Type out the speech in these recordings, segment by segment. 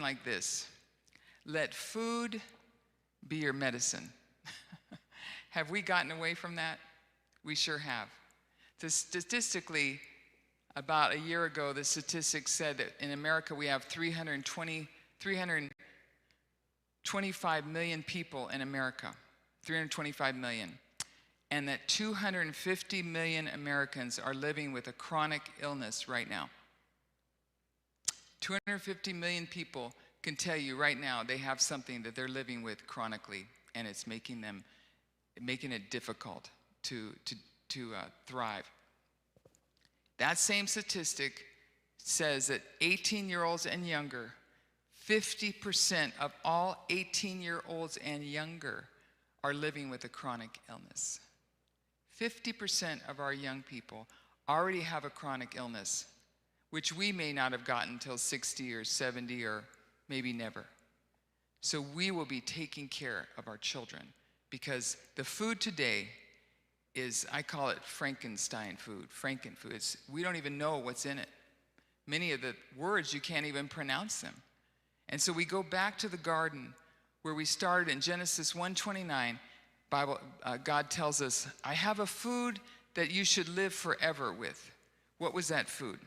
like this: let food be your medicine. Have we gotten away from that? We sure have. Statistically, about a year ago, the statistics said that in America we have 325 million people in America, 325 million, and that 250 million Americans are living with a chronic illness right now. 250 million people can tell you right now they have something that they're living with chronically, and it's making it difficult to thrive. That same statistic says that 18-year-olds and younger, 50% of all 18-year-olds and younger are living with a chronic illness. 50% of our young people already have a chronic illness, which we may not have gotten until 60 or 70 or maybe never. So we will be taking care of our children, because the food today is, I call it Frankenstein food, Frankenfood. We don't even know what's in it. Many of the words, you can't even pronounce them. And so we go back to the garden where we started in Genesis 1:29. God tells us, I have a food that you should live forever with. What was that food?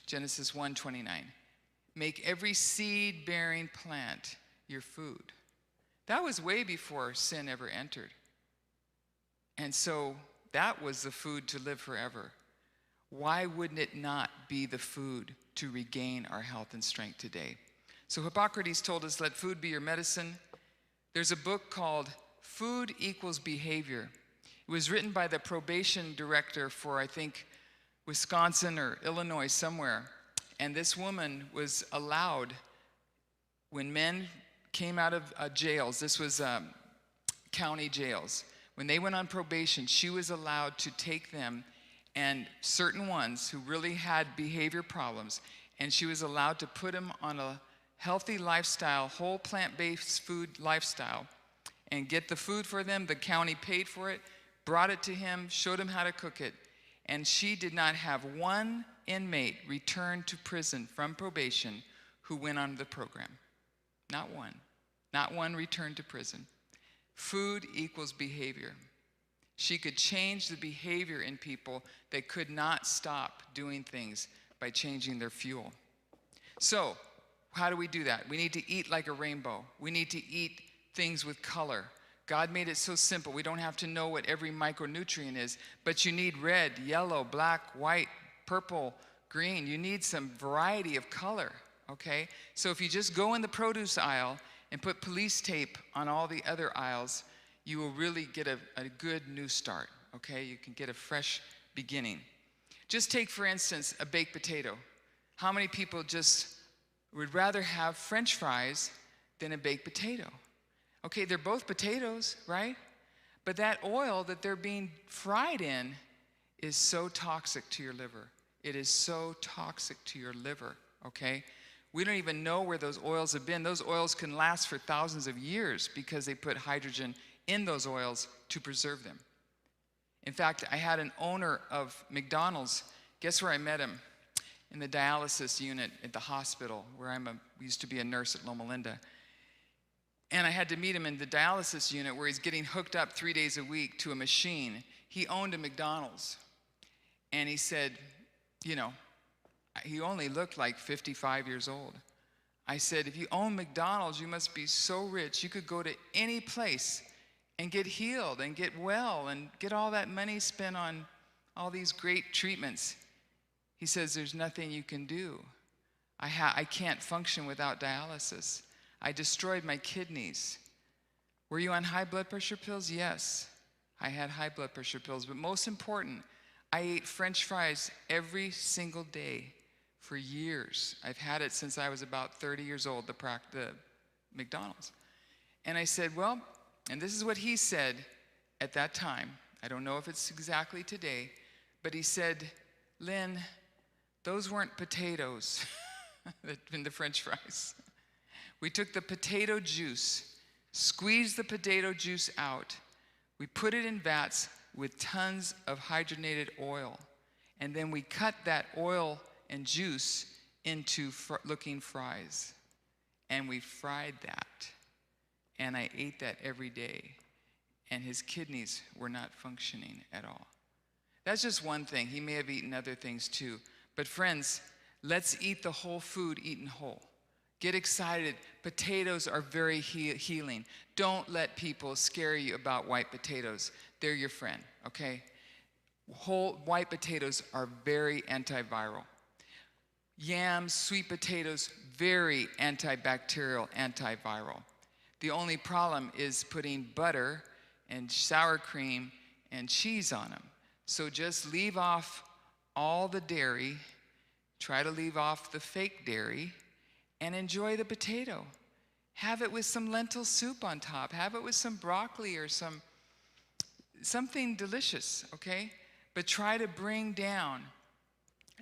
Genesis 1:29. Make every seed-bearing plant your food. That was way before sin ever entered. And so that was the food to live forever. Why wouldn't it not be the food to regain our health and strength today? So Hippocrates told us, let food be your medicine. There's a book called Food Equals Behavior. It was written by the probation director for, I think, Wisconsin or Illinois somewhere. And this woman was allowed, when men came out of jails, this was county jails, when they went on probation, she was allowed to take them, and certain ones who really had behavior problems, and she was allowed to put them on a healthy lifestyle, whole plant-based food lifestyle, and get the food for them. The county paid for it, brought it to him, showed him how to cook it, and she did not have one inmate return to prison from probation who went on the program. Not one. Not one returned to prison. Food equals behavior. She could change the behavior in people that could not stop doing things by changing their fuel. So, how do we do that? We need to eat like a rainbow. We need to eat things with color. God made it so simple. We don't have to know what every micronutrient is, but you need red, yellow, black, white, purple, green. You need some variety of color, okay? So if you just go in the produce aisle and put police tape on all the other aisles, you will really get a good new start, okay? You can get a fresh beginning. Just take, for instance, a baked potato. How many people just would rather have French fries than a baked potato? Okay, they're both potatoes, right? But that oil that they're being fried in is so toxic to your liver. It is so toxic to your liver, okay? We don't even know where those oils have been. Those oils can last for thousands of years because they put hydrogen in those oils to preserve them. In fact, I had an owner of McDonald's. Guess where I met him? In the dialysis unit at the hospital where I used to be a nurse at Loma Linda. And I had to meet him in the dialysis unit where he's getting hooked up 3 days a week to a machine. He owned a McDonald's. And he said, you know, he only looked like 55 years old. I said, if you own McDonald's, you must be so rich. You could go to any place and get healed and get well and get all that money spent on all these great treatments. He says, there's nothing you can do. I can't function without dialysis. I destroyed my kidneys. Were you on high blood pressure pills? Yes, I had high blood pressure pills. But most important, I ate French fries every single day for years. I've had it since I was about 30 years old, the McDonald's. And I said, well, and this is what he said at that time. I don't know if it's exactly today, but he said, Lynn, those weren't potatoes in the French fries. We took the potato juice, squeezed the potato juice out. We put it in vats with tons of hydrogenated oil. And then we cut that oil and juice into looking fries. and we fried that. And I ate that every day. And his kidneys were not functioning at all. That's just one thing. He may have eaten other things too. But friends, let's eat the whole food eaten whole. Get excited. Potatoes are very healing. Don't let people scare you about white potatoes. They're your friend, okay? Whole white potatoes are very antiviral. Yams, sweet potatoes, very antibacterial, antiviral. The only problem is putting butter and sour cream and cheese on them. So just leave off all the dairy, try to leave off the fake dairy, and enjoy the potato. Have it with some lentil soup on top. Have it with some broccoli or something delicious, okay? But try to bring down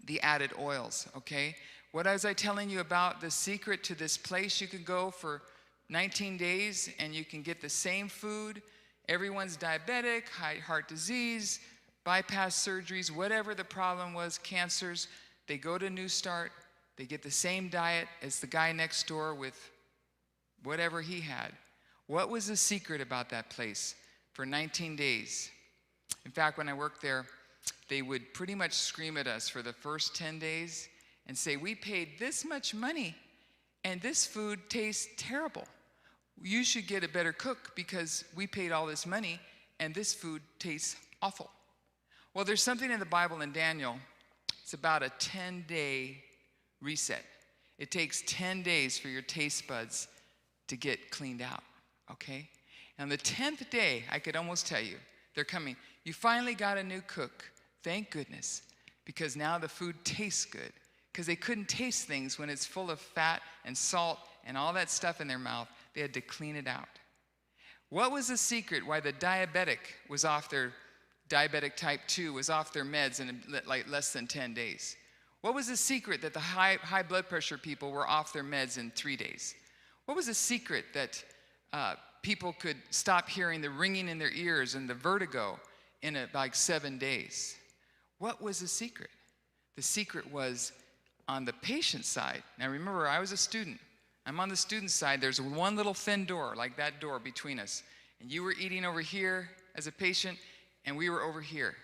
the added oils, okay? What was I telling you about the secret to this place you can go for 19 days and you can get the same food? Everyone's diabetic, heart disease, bypass surgeries, whatever the problem was, cancers, they go to New Start, they get the same diet as the guy next door with whatever he had. What was the secret about that place for 19 days? In fact, when I worked there, they would pretty much scream at us for the first 10 days and say, we paid this much money and this food tastes terrible. You should get a better cook because we paid all this money and this food tastes awful. Well, there's something in the Bible in Daniel. It's about a 10-day reset. It takes 10 days for your taste buds to get cleaned out, okay? And the 10th day, I could almost tell you, they're coming. You finally got a new cook. Thank goodness, because now the food tastes good. Because they couldn't taste things when it's full of fat and salt and all that stuff in their mouth. They had to clean it out. What was the secret why the diabetic was off their diabetic type 2 was off their meds in like less than 10 days? What was the secret that the high blood pressure people were off their meds in 3 days? What was the secret that people could stop hearing the ringing in their ears and the vertigo in like 7 days? What was the secret? The secret was on the patient side. Now remember, I was a student. I'm on the student side. There's one little thin door, like that door between us. And you were eating over here as a patient, and we were over here.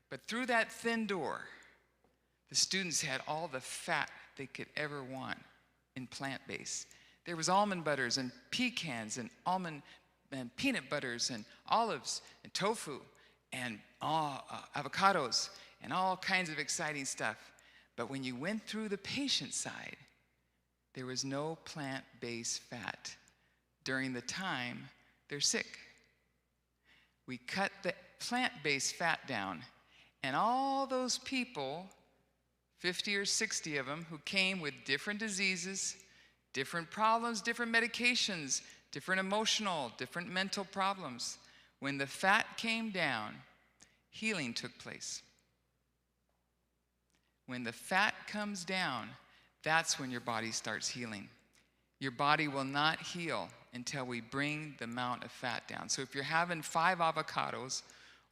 But through that thin door, the students had all the fat they could ever want in plant-based. There was almond butters and pecans and almond and peanut butters and olives and tofu and avocados and all kinds of exciting stuff. But when you went through the patient side, there was no plant-based fat during the time they're sick. We cut the plant-based fat down, and all those people, 50 or 60 of them, who came with different diseases, different problems, different medications, different emotional, different mental problems, when the fat came down, healing took place. When the fat comes down, that's when your body starts healing. Your body will not heal until we bring the amount of fat down. So if you're having 5 avocados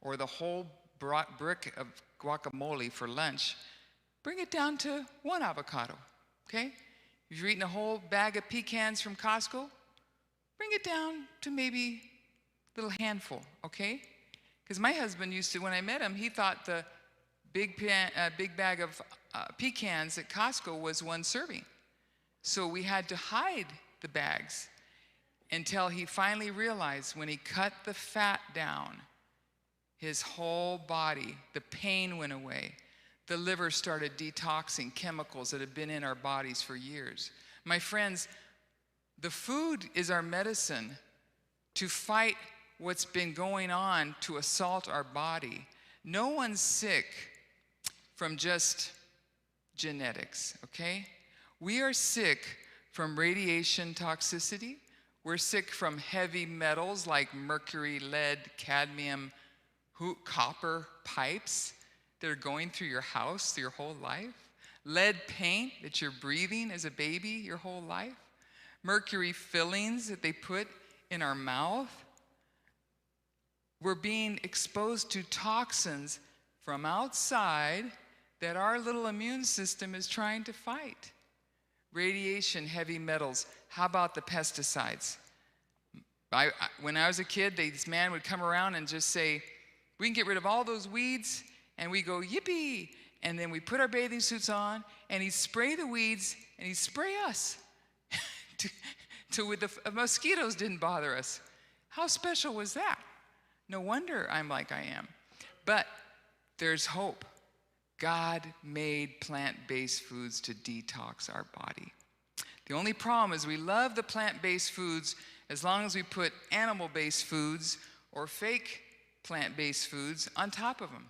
or the whole brick of guacamole for lunch, bring it down to 1 avocado, okay? If you're eating a whole bag of pecans from Costco, bring it down to maybe a little handful, okay? Because my husband used to, when I met him, he thought the big bag of pecans at Costco was 1 serving. So we had to hide the bags until he finally realized when he cut the fat down, his whole body, the pain went away. The liver started detoxing chemicals that had been in our bodies for years. My friends, the food is our medicine to fight what's been going on to assault our body. No one's sick from just genetics, okay? We are sick from radiation toxicity. We're sick from heavy metals like mercury, lead, cadmium, copper pipes that are going through your house your whole life. Lead paint that you're breathing as a baby your whole life. Mercury fillings that they put in our mouth. We're being exposed to toxins from outside that our little immune system is trying to fight. radiation, heavy metals. How about the pesticides? When I was a kid, this man would come around and just say, we can get rid of all those weeds, and we go, yippee! And then we put our bathing suits on, and he'd spray the weeds, and he'd spray us. The mosquitoes didn't bother us. How special was that? No wonder I'm like I am. But there's hope. God made plant-based foods to detox our body. The only problem is we love the plant-based foods as long as we put animal-based foods or fake plant-based foods on top of them.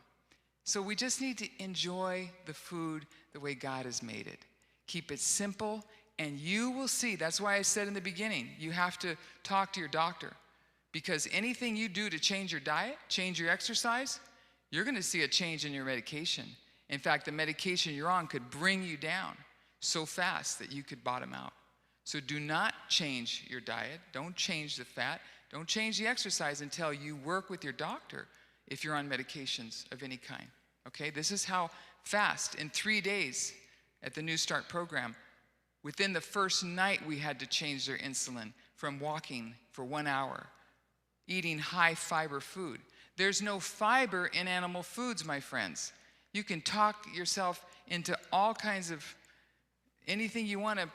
So we just need to enjoy the food the way God has made it. Keep it simple, and you will see. That's why I said in the beginning, you have to talk to your doctor. Because anything you do to change your diet, change your exercise, you're going to see a change in your medication. In fact, the medication you're on could bring you down so fast that you could bottom out. So do not change your diet. Don't change the fat. Don't change the exercise until you work with your doctor if you're on medications of any kind. Okay? This is how fast, in 3 days at the New Start program, within the first night we had to change their insulin from walking for 1 hour, eating high fiber food. There's no fiber in animal foods, my friends. You can talk yourself into all kinds of anything you want to,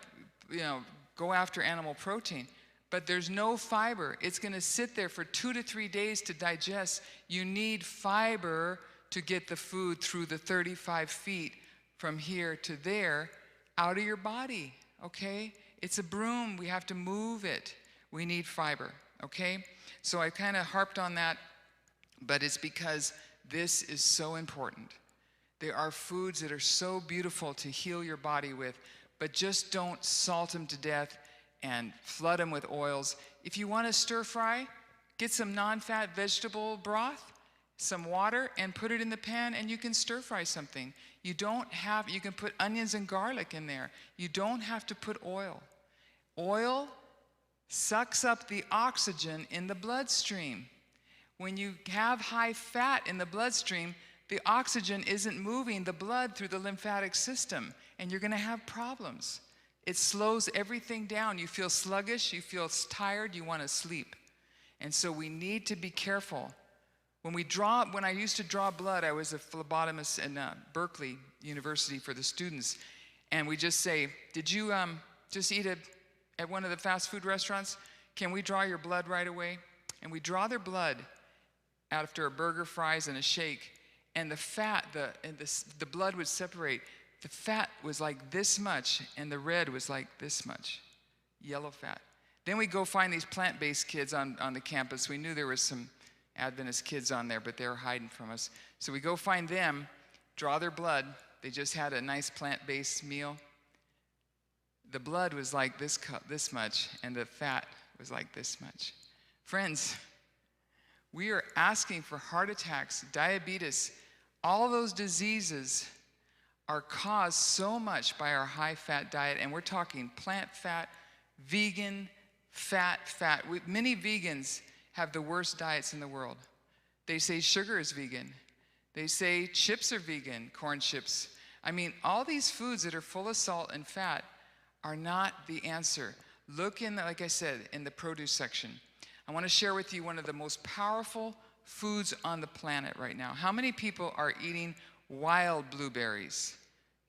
go after animal protein, but there's no fiber. It's going to sit there for 2 to 3 days to digest. You need fiber to get the food through the 35 feet from here to there out of your body, okay? It's a broom. We have to move it. We need fiber, okay? So I kind of harped on that, but it's because this is so important. There are foods that are so beautiful to heal your body with, but just don't salt them to death and flood them with oils. If you want to stir fry, get some non-fat vegetable broth, some water, and put it in the pan, and you can stir fry something. You can put onions and garlic in there. You don't have to put oil. Oil sucks up the oxygen in the bloodstream. When you have high fat in the bloodstream, the oxygen isn't moving the blood through the lymphatic system, and you're going to have problems. It slows everything down. You feel sluggish, you feel tired, you want to sleep. And so we need to be careful. When I used to draw blood, I was a phlebotomist in Berkeley University for the students, and we just say, did you just eat at one of the fast food restaurants? Can we draw your blood right away? And we draw their blood after a burger, fries, and a shake. And the blood would separate. The fat was like this much, and the red was like this much, yellow fat. Then we go find these plant-based kids on the campus. We knew there was some Adventist kids on there, but they were hiding from us. So we go find them, draw their blood. They just had a nice plant-based meal. The blood was like this much, and the fat was like this much. Friends, we are asking for heart attacks, diabetes. All those diseases are caused so much by our high-fat diet, and we're talking plant fat, vegan, fat. Many vegans have the worst diets in the world. They say sugar is vegan. They say chips are vegan, corn chips. I mean, all these foods that are full of salt and fat are not the answer. Look like I said, in the produce section. I want to share with you one of the most powerful foods on the planet right now. How many people are eating wild blueberries?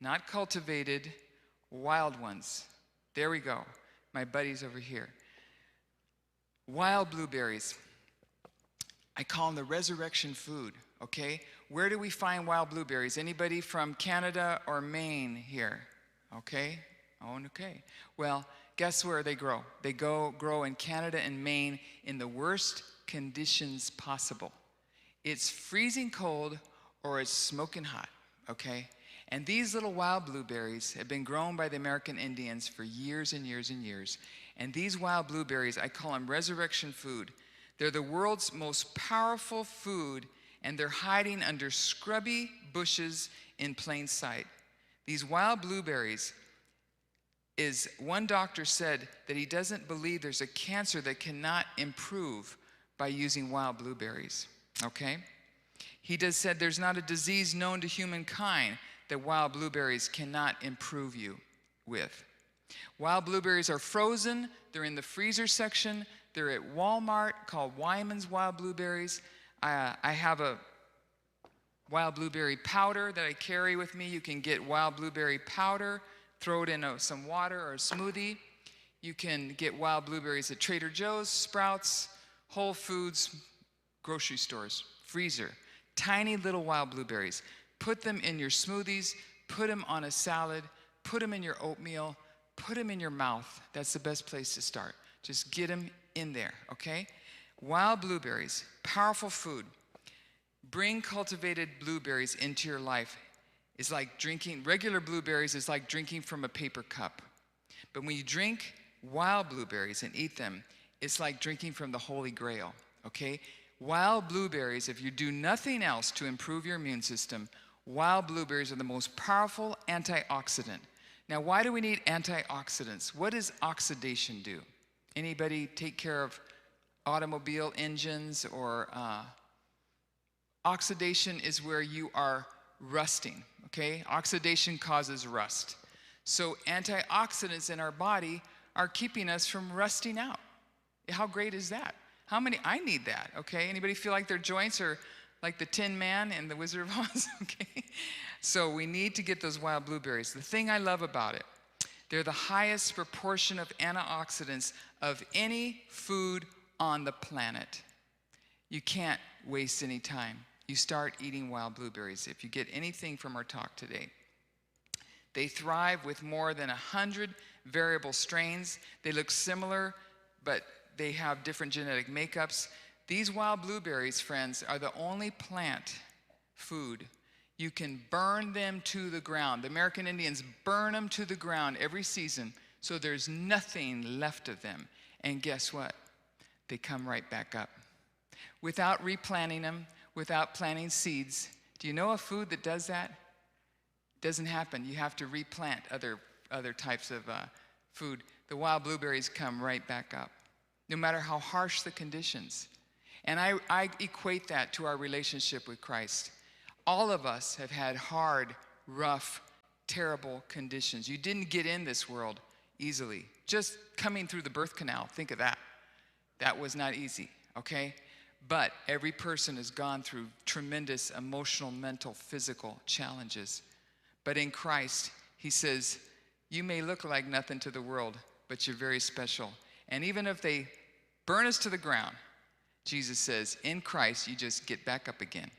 Not cultivated, wild ones. There we go. My buddies over here. Wild blueberries. I call them the resurrection food, okay? Where do we find wild blueberries? Anybody from Canada or Maine here? Okay? Oh, okay. Well, guess where they grow? They grow in Canada and Maine in the worst conditions possible. It's freezing cold or it's smoking hot, okay? And these little wild blueberries have been grown by the American Indians for years and years and years. And these wild blueberries, I call them resurrection food. They're the world's most powerful food, and they're hiding under scrubby bushes in plain sight. These wild blueberries one doctor said that he doesn't believe there's a cancer that cannot improve by using wild blueberries, okay? He just said there's not a disease known to humankind that wild blueberries cannot improve you with. Wild blueberries are frozen. They're in the freezer section. They're at Walmart, called Wyman's Wild Blueberries. I have a wild blueberry powder that I carry with me. You can get wild blueberry powder, throw it in some water or a smoothie. You can get wild blueberries at Trader Joe's, Sprouts, Whole Foods, grocery stores, freezer. Tiny little wild blueberries. Put them in your smoothies, put them on a salad, put them in your oatmeal, put them in your mouth. That's the best place to start. Just get them in there, okay? Wild blueberries, powerful food. Bring cultivated blueberries into your life. It's like drinking, regular blueberries is like drinking from a paper cup. But when you drink wild blueberries and eat them, it's like drinking from the Holy Grail, okay? Wild blueberries, if you do nothing else to improve your immune system, wild blueberries are the most powerful antioxidant. Now, why do we need antioxidants? What does oxidation do? Anybody take care of automobile engines or oxidation is where you are rusting, okay? Oxidation causes rust. So antioxidants in our body are keeping us from rusting out. How great is that? How many? I need that, okay? Anybody feel like their joints are like the Tin Man and the Wizard of Oz, okay? So we need to get those wild blueberries. The thing I love about it, they're the highest proportion of antioxidants of any food on the planet. You can't waste any time. You start eating wild blueberries if you get anything from our talk today. They thrive with more than 100 variable strains. They look similar, but they have different genetic makeups. These wild blueberries, friends, are the only plant food. You can burn them to the ground. The American Indians burn them to the ground every season, so there's nothing left of them. And guess what? They come right back up. Without replanting them, without planting seeds. Do you know a food that does that? It doesn't happen. You have to replant other types of food. The wild blueberries come right back up, no matter how harsh the conditions. And I equate that to our relationship with Christ. All of us have had hard, rough, terrible conditions. You didn't get in this world easily. Just coming through the birth canal, think of that. That was not easy, okay? But every person has gone through tremendous emotional, mental, physical challenges. But in Christ, he says, you may look like nothing to the world, but you're very special. And even if they burn us to the ground, Jesus says, in Christ, you just get back up again.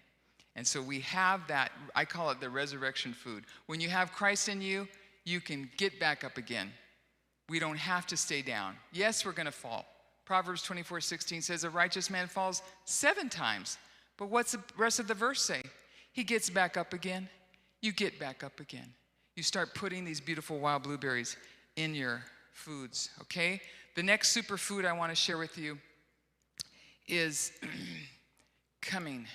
And so we have that, I call it the resurrection food. When you have Christ in you, you can get back up again. We don't have to stay down. Yes, we're going to fall. Proverbs 24:16 says, a righteous man falls 7 times. But what's the rest of the verse say? He gets back up again. You get back up again. You start putting these beautiful wild blueberries in your foods, okay? The next superfood I want to share with you is coming.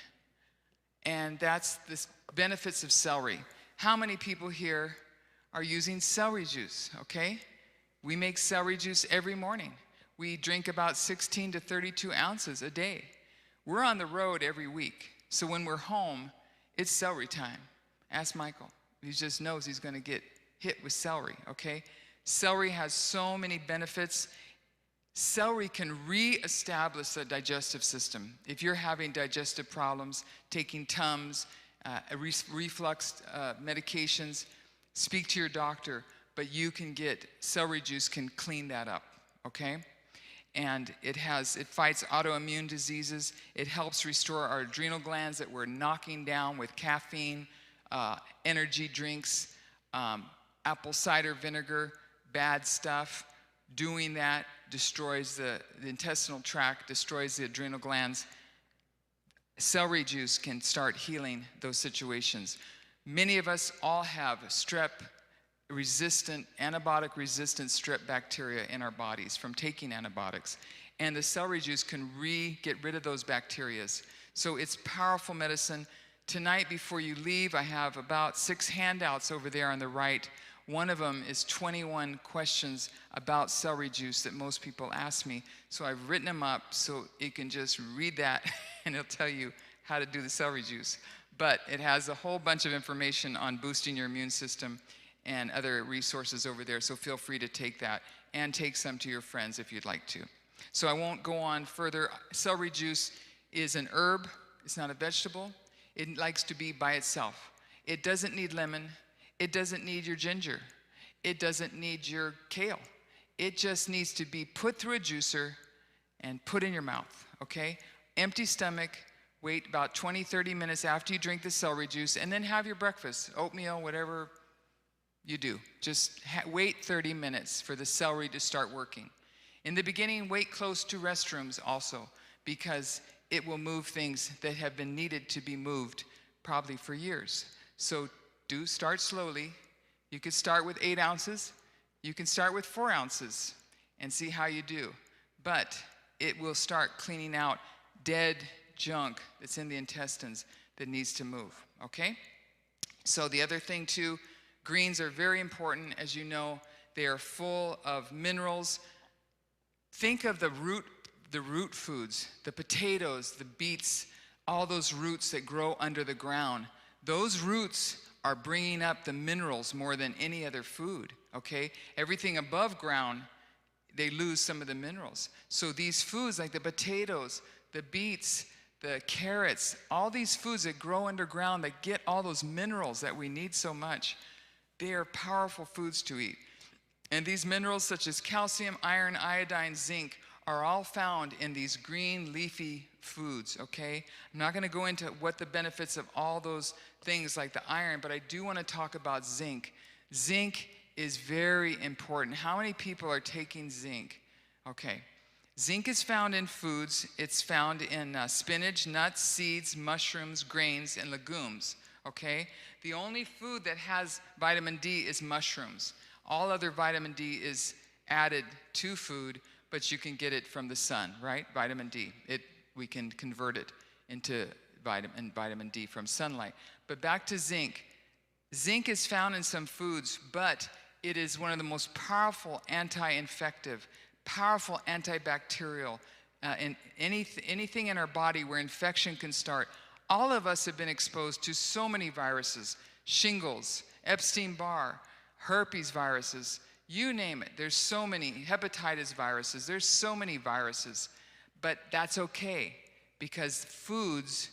And that's the benefits of celery. How many people here are using celery juice, okay? We make celery juice every morning. We drink about 16 to 32 ounces a day. We're on the road every week. So when we're home, it's celery time. Ask Michael. He just knows he's going to get hit with celery, okay? Celery has so many benefits. Celery can reestablish the digestive system. If you're having digestive problems, taking Tums, reflux medications, speak to your doctor, but you can get, celery juice can clean that up, okay? And it fights autoimmune diseases. It helps restore our adrenal glands that we're knocking down with caffeine, energy drinks, apple cider vinegar, bad stuff. Doing that destroys the intestinal tract, destroys the adrenal glands. Celery juice can start healing those situations. Many of us all have antibiotic resistant strep bacteria in our bodies from taking antibiotics. And the celery juice can get rid of those bacteria. So it's powerful medicine. Tonight, before you leave, I have about 6 handouts over there on the right. One of them is 21 questions about celery juice that most people ask me. So I've written them up so you can just read that and it'll tell you how to do the celery juice. But it has a whole bunch of information on boosting your immune system and other resources over there. So feel free to take that and take some to your friends if you'd like to. So I won't go on further. Celery juice is an herb. It's not a vegetable. It likes to be by itself. It doesn't need lemon. It doesn't need your ginger. It doesn't need your kale. It just needs to be put through a juicer and put in your mouth, okay? Empty stomach, wait about 20, 30 minutes after you drink the celery juice, and then have your breakfast, oatmeal, whatever you do. Just wait 30 minutes for the celery to start working. In the beginning, wait close to restrooms also, because it will move things that have been needed to be moved probably for years. So do start slowly. You could start with 8 ounces. You can start with 4 ounces and see how you do. But it will start cleaning out dead junk that's in the intestines that needs to move, okay? So the other thing too, greens are very important. As you know, they are full of minerals. Think of the root foods, the potatoes, the beets, all those roots that grow under the ground. Those roots are bringing up the minerals more than any other food, okay? Everything above ground, they lose some of the minerals. So these foods like the potatoes, the beets, the carrots, all these foods that grow underground that get all those minerals that we need so much, they are powerful foods to eat. And these minerals such as calcium, iron, iodine, zinc are all found in these green leafy foods, okay? I'm not gonna go into what the benefits of all those things like the iron, but I do wanna talk about zinc. Zinc is very important. How many people are taking zinc? Okay. Zinc is found in foods. It's found in spinach, nuts, seeds, mushrooms, grains, and legumes, okay? The only food that has vitamin D is mushrooms. All other vitamin D is added to food, but you can get it from the sun, right? Vitamin D. We can convert it into vitamin D from sunlight. But back to zinc. Zinc is found in some foods, but it is one of the most powerful anti-infective, powerful antibacterial, in anything in our body where infection can start. All of us have been exposed to so many viruses, shingles, Epstein-Barr, herpes viruses, you name it. There's so many hepatitis viruses. There's so many viruses, but that's okay because foods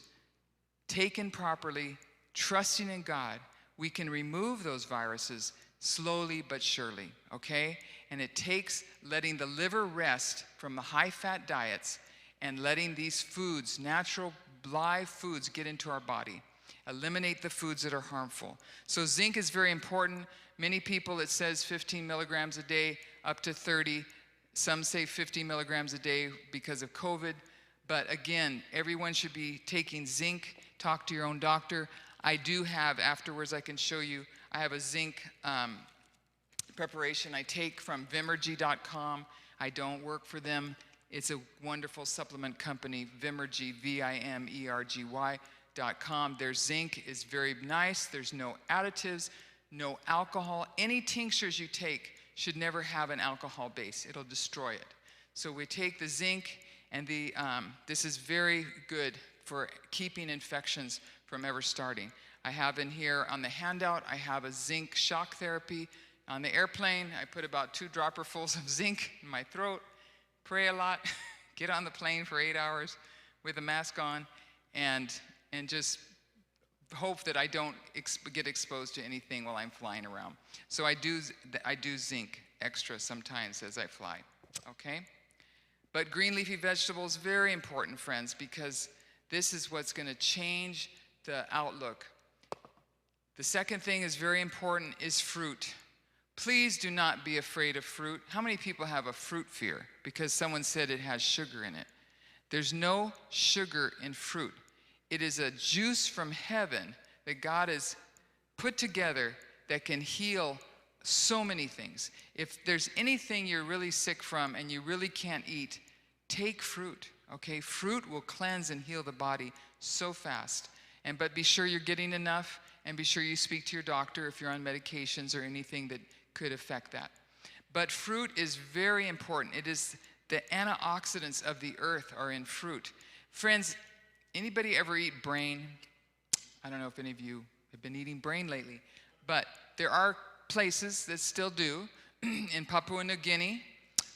taken properly, trusting in God, we can remove those viruses slowly but surely, okay? And it takes letting the liver rest from the high-fat diets and letting these foods, natural live foods, get into our body. Eliminate the foods that are harmful. So zinc is very important. Many people, it says 15 milligrams a day, up to 30. Some say 50 milligrams a day because of COVID. But again, everyone should be taking zinc. Talk to your own doctor. I do have, afterwards I can show you, I have a zinc preparation I take from Vimergy.com. I don't work for them. It's a wonderful supplement company, Vimergy, Vimergy.com. Their zinc is very nice. There's no additives, no alcohol. Any tinctures you take should never have an alcohol base. It'll destroy it. So we take the zinc, and this is very good for keeping infections from ever starting. I have in here on the handout, I have a zinc shock therapy. On the airplane, I put about 2 dropperfuls of zinc in my throat, pray a lot, get on the plane for 8 hours with a mask on, and just hope that I don't get exposed to anything while I'm flying around. So I do zinc extra sometimes as I fly, okay? But green leafy vegetables, very important, friends, because this is what's gonna change the outlook. The second thing is very important is fruit. Please do not be afraid of fruit. How many people have a fruit fear because someone said it has sugar in it? There's no sugar in fruit. It is a juice from heaven that God has put together that can heal so many things. If there's anything you're really sick from and you really can't eat, take fruit, okay? Fruit will cleanse and heal the body so fast. But be sure you're getting enough, and be sure you speak to your doctor if you're on medications or anything that could affect that. But fruit is very important. It is the antioxidants of the earth are in fruit. Friends, anybody ever eat brain? I don't know if any of you have been eating brain lately, but there are places that still do. In Papua New Guinea,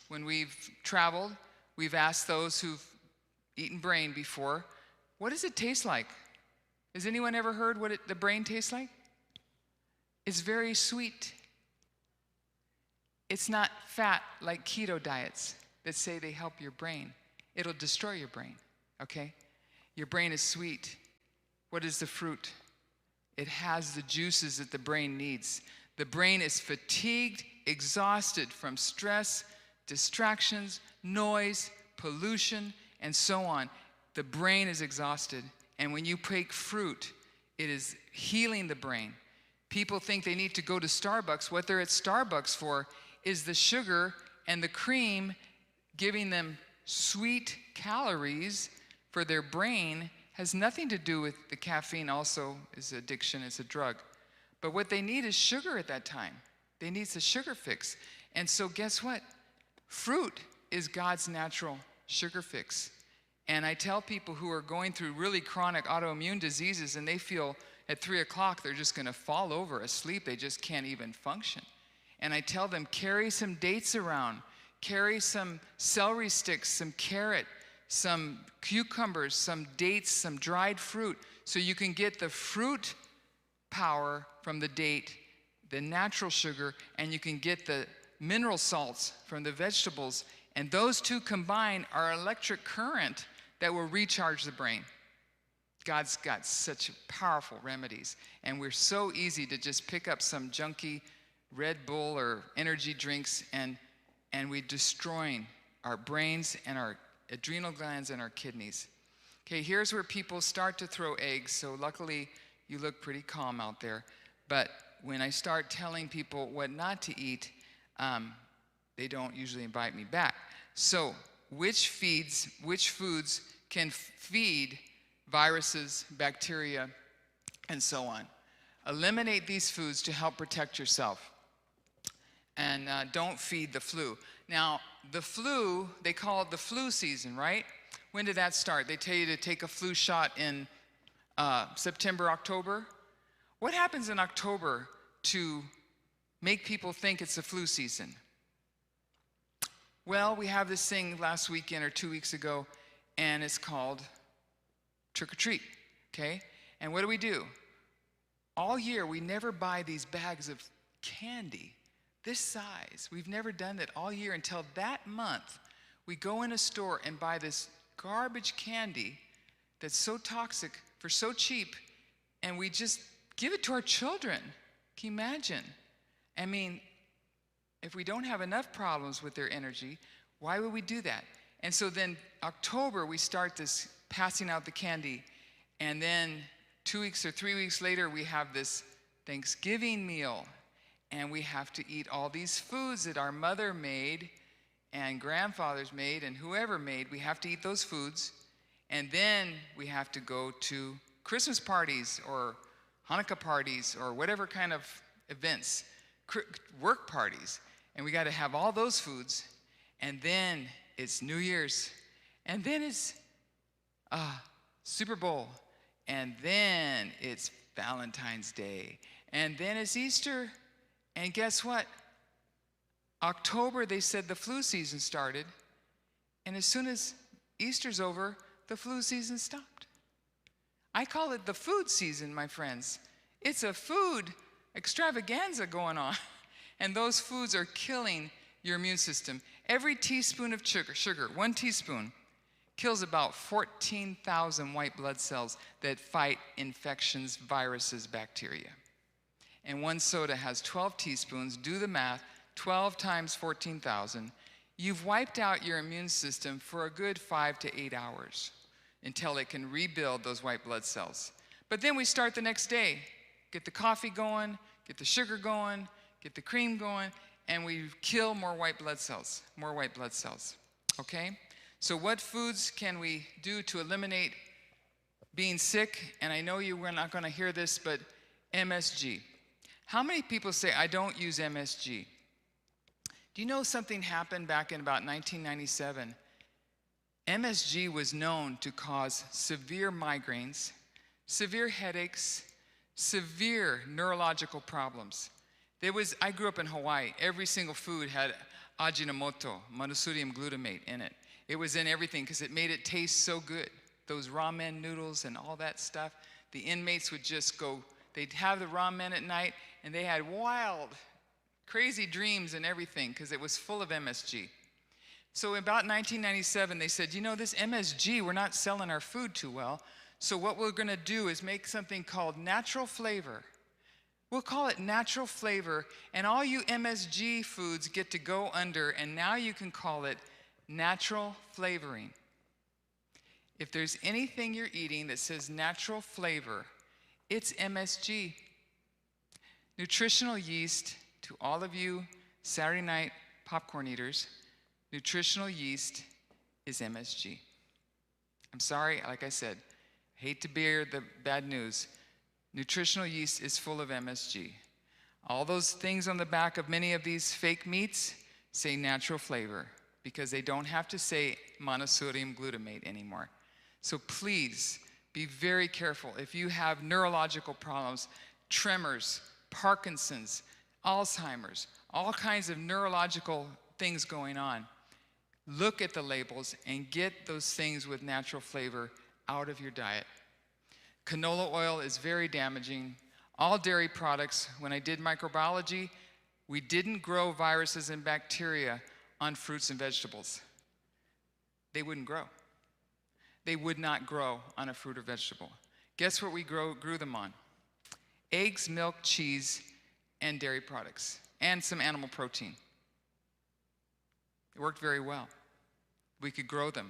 when we've traveled, we've asked those who've eaten brain before, what does it taste like? Has anyone ever heard what the brain tastes like? It's very sweet. It's not fat like keto diets that say they help your brain. It'll destroy your brain, okay? Your brain is sweet. What is the fruit? It has the juices that the brain needs. The brain is fatigued, exhausted from stress, distractions, noise, pollution, and so on. The brain is exhausted. And when you take fruit, it is healing the brain. People think they need to go to Starbucks. What they're at Starbucks for is the sugar and the cream giving them sweet calories for their brain. Has nothing to do with the caffeine. Also is addiction, it's a drug. But what they need is sugar at that time. They need a sugar fix. And so guess what? Fruit is God's natural sugar fix. And I tell people who are going through really chronic autoimmune diseases and they feel at 3 o'clock they're just going to fall over asleep. They just can't even function. And I tell them, carry some dates around. Carry some celery sticks, some carrot, some cucumbers, some dates, some dried fruit, so you can get the fruit power from the date, the natural sugar, and you can get the mineral salts from the vegetables. And those two combined are electric current that will recharge the brain. God's got such powerful remedies. And we're so easy to just pick up some junky Red Bull or energy drinks, and we're destroying our brains and our adrenal glands and our kidneys. Okay, here's where people start to throw eggs. So luckily, you look pretty calm out there. But when I start telling people what not to eat, they don't usually invite me back. So which foods can feed viruses, bacteria, and so on? Eliminate these foods to help protect yourself. And don't feed the flu. Now, the flu, they call it the flu season, right? When did that start? They tell you to take a flu shot in September, October. What happens in October to make people think it's the flu season? Well, we have this thing last weekend or 2 weeks ago, and it's called trick or treat, okay? And what do? All year, we never buy these bags of candy this size. We've never done that all year until that month. We go in a store and buy this garbage candy that's so toxic for so cheap, and we just give it to our children. Can you imagine? I mean, if we don't have enough problems with their energy, why would we do that? And so then October, we start this passing out the candy, and then 2 weeks or 3 weeks later, we have this Thanksgiving meal. And we have to eat all these foods that our mother made and grandfathers made and whoever made. We have to eat those foods. And then we have to go to Christmas parties or Hanukkah parties or whatever kind of events, work parties. And we got to have all those foods. And then it's New Year's. And then it's Super Bowl. And then it's Valentine's Day. And then it's Easter. And guess what? October, they said the flu season started. And as soon as Easter's over, the flu season stopped. I call it the food season, my friends. It's a food extravaganza going on. And those foods are killing your immune system. Every teaspoon of sugar, 1 teaspoon, kills about 14,000 white blood cells that fight infections, viruses, bacteria. And 1 soda has 12 teaspoons. Do the math, 12 times 14,000. You've wiped out your immune system for a good 5 to 8 hours until it can rebuild those white blood cells. But then we start the next day. Get the coffee going, get the sugar going, get the cream going, and we kill more white blood cells, okay? So what foods can we do to eliminate being sick? And I know you were not gonna hear this, but MSG. How many people say, I don't use MSG? Do you know something happened back in about 1997? MSG was known to cause severe migraines, severe headaches, severe neurological problems. I grew up in Hawaii. Every single food had ajinomoto, monosodium glutamate in it. It was in everything because it made it taste so good. Those ramen noodles and all that stuff. The inmates would just go, they'd have the ramen at night, and they had wild, crazy dreams and everything because it was full of MSG. So about 1997, they said, you know, this MSG, we're not selling our food too well. So what we're going to do is make something called natural flavor. We'll call it natural flavor, and all you MSG foods get to go under, and now you can call it natural flavoring. If there's anything you're eating that says natural flavor, it's MSG. Nutritional yeast, to all of you Saturday night popcorn eaters, nutritional yeast is MSG. I'm sorry, like I said, hate to bear the bad news. Nutritional yeast is full of MSG. All those things on the back of many of these fake meats say natural flavor because they don't have to say monosodium glutamate anymore. So please be very careful. If you have neurological problems, tremors, Parkinson's, Alzheimer's, all kinds of neurological things going on, look at the labels and get those things with natural flavor out of your diet. Canola oil is very damaging. All dairy products, when I did microbiology, we didn't grow viruses and bacteria on fruits and vegetables. They wouldn't grow. They would not grow on a fruit or vegetable. Guess what we grew them on? Eggs, milk, cheese, and dairy products, and some animal protein. It worked very well. We could grow them.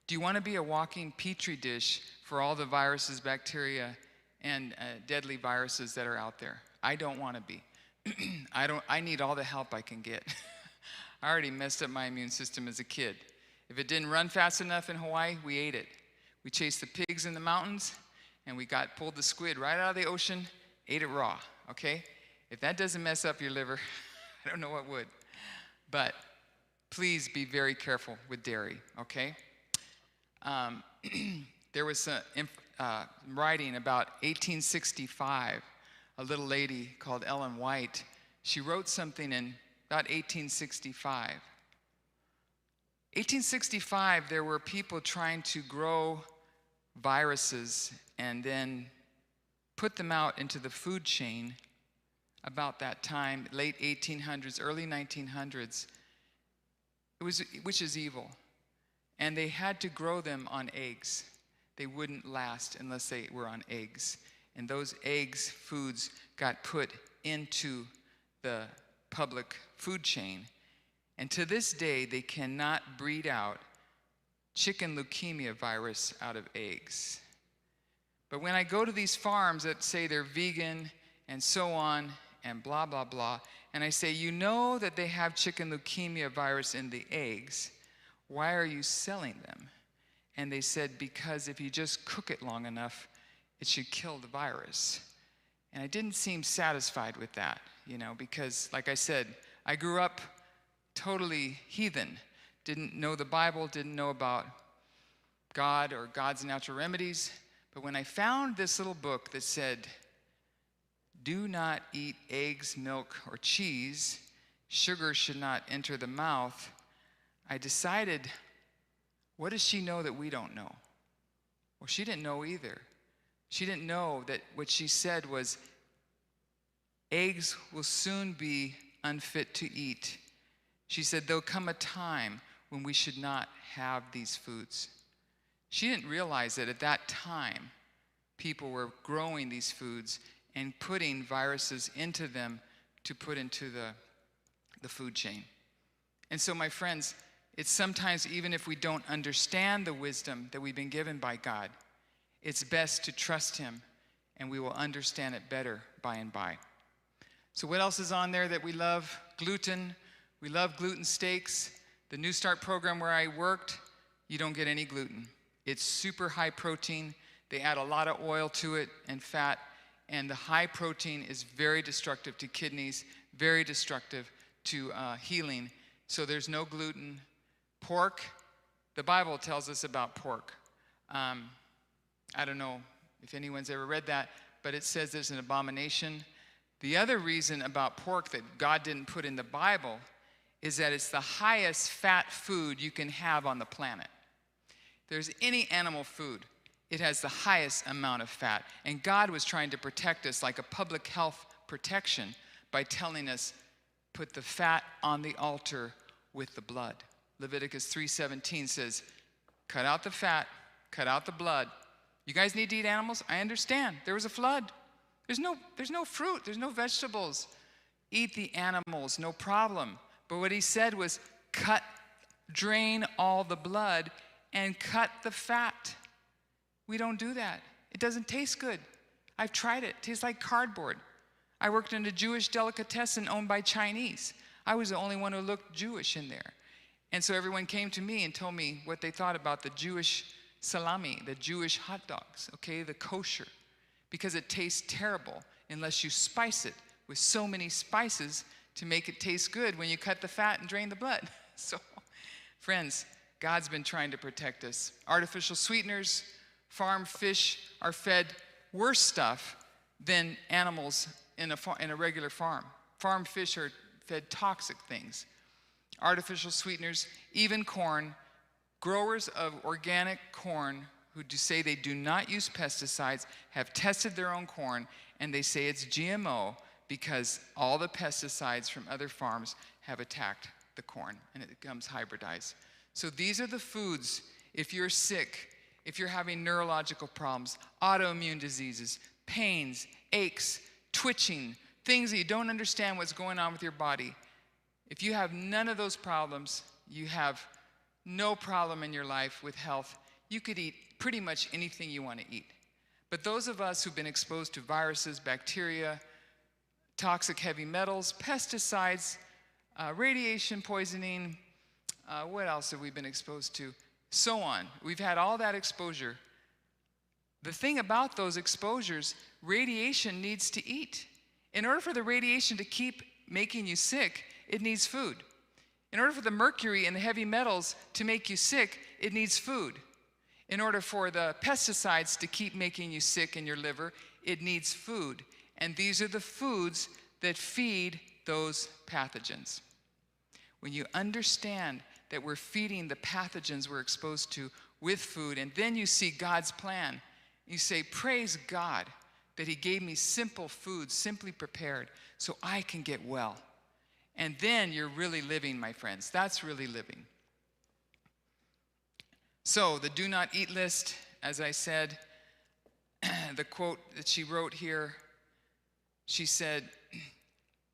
Do you want to be a walking petri dish for all the viruses, bacteria, and deadly viruses that are out there? I don't want to be. I need all the help I can get. I already messed up my immune system as a kid. If it didn't run fast enough in Hawaii, we ate it. We chased the pigs in the mountains, and we pulled the squid right out of the ocean, ate it raw, okay? If that doesn't mess up your liver, I don't know what would. But please be very careful with dairy, okay? There was some writing about 1865, a little lady called Ellen White. She wrote something in about 1865. 1865, there were people trying to grow viruses and then put them out into the food chain about that time, late 1800s, early 1900s, which is evil. And they had to grow them on eggs. They wouldn't last unless they were on eggs. And those eggs, foods, got put into the public food chain. And to this day, they cannot breed out chicken leukemia virus out of eggs. But when I go to these farms that say they're vegan and so on and blah, blah, blah, and I say, you know that they have chicken leukemia virus in the eggs, why are you selling them? And they said, because if you just cook it long enough, it should kill the virus. And I didn't seem satisfied with that, because like I said, I grew up totally heathen, didn't know the Bible, didn't know about God or God's natural remedies. But when I found this little book that said, do not eat eggs, milk, or cheese, sugar should not enter the mouth, I decided, what does she know that we don't know? Well, she didn't know either. She didn't know that what she said was, eggs will soon be unfit to eat. She said, there'll come a time when we should not have these foods. She didn't realize that at that time, people were growing these foods and putting viruses into them to put into the food chain. And so, my friends, it's sometimes, even if we don't understand the wisdom that we've been given by God, it's best to trust Him, and we will understand it better by and by. So what else is on there that we love? Gluten. We love gluten steaks. The New Start program where I worked, you don't get any gluten. It's super high protein. They add a lot of oil to it and fat, and the high protein is very destructive to kidneys, very destructive to healing. So there's no gluten. Pork, the Bible tells us about pork. I don't know if anyone's ever read that, but it says there's an abomination The other reason about pork that God didn't put in the Bible is that it's the highest fat food you can have on the planet. If there's any animal food, it has the highest amount of fat. And God was trying to protect us like a public health protection by telling us, put the fat on the altar with the blood. Leviticus 3:17 says, cut out the fat, cut out the blood. You guys need to eat animals? I understand. There was a flood. There's no fruit. There's no vegetables. Eat the animals, no problem. But what he said was drain all the blood and cut the fat. We don't do that. It doesn't taste good. I've tried it. It tastes like cardboard. I worked in a Jewish delicatessen owned by Chinese. I was the only one who looked Jewish in there. And so everyone came to me and told me what they thought about the Jewish salami, the Jewish hot dogs, okay, the kosher, because it tastes terrible unless you spice it with so many spices to make it taste good when you cut the fat and drain the blood. So, friends, God's been trying to protect us. Artificial sweeteners, farm fish are fed worse stuff than animals in a regular farm. Farm fish are fed toxic things. Artificial sweeteners, even corn. Growers of organic corn who say they do not use pesticides have tested their own corn, and they say it's GMO because all the pesticides from other farms have attacked the corn and it becomes hybridized. So these are the foods, if you're sick, if you're having neurological problems, autoimmune diseases, pains, aches, twitching, things that you don't understand what's going on with your body. If you have none of those problems, you have no problem in your life with health. You could eat pretty much anything you want to eat. But those of us who've been exposed to viruses, bacteria, toxic heavy metals, pesticides, radiation poisoning, what else have we been exposed to? So on. We've had all that exposure. The thing about those exposures, radiation needs to eat. In order for the radiation to keep making you sick, it needs food. In order for the mercury and the heavy metals to make you sick, it needs food. In order for the pesticides to keep making you sick in your liver, it needs food. And these are the foods that feed those pathogens. When you understand that we're feeding the pathogens we're exposed to with food, and then you see God's plan, you say, praise God that he gave me simple food, simply prepared, so I can get well. And then you're really living, my friends. That's really living. So the do not eat list, as I said, the quote that she wrote here, she said,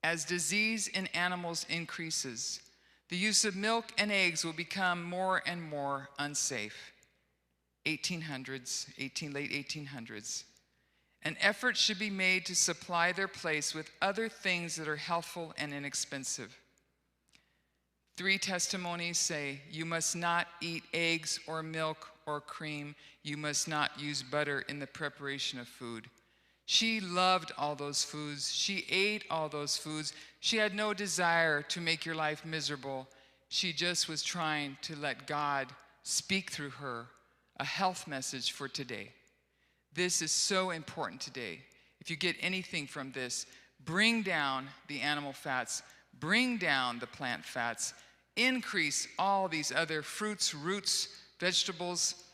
as disease in animals increases, the use of milk and eggs will become more and more unsafe. Late 1800s. An effort should be made to supply their place with other things that are healthful and inexpensive. 3 testimonies say, you must not eat eggs or milk or cream. You must not use butter in the preparation of food. She loved all those foods. She ate all those foods. She had no desire to make your life miserable. She just was trying to let God speak through her a health message for today. This is so important today. If you get anything from this, bring down the animal fats, bring down the plant fats, increase all these other fruits, roots, vegetables,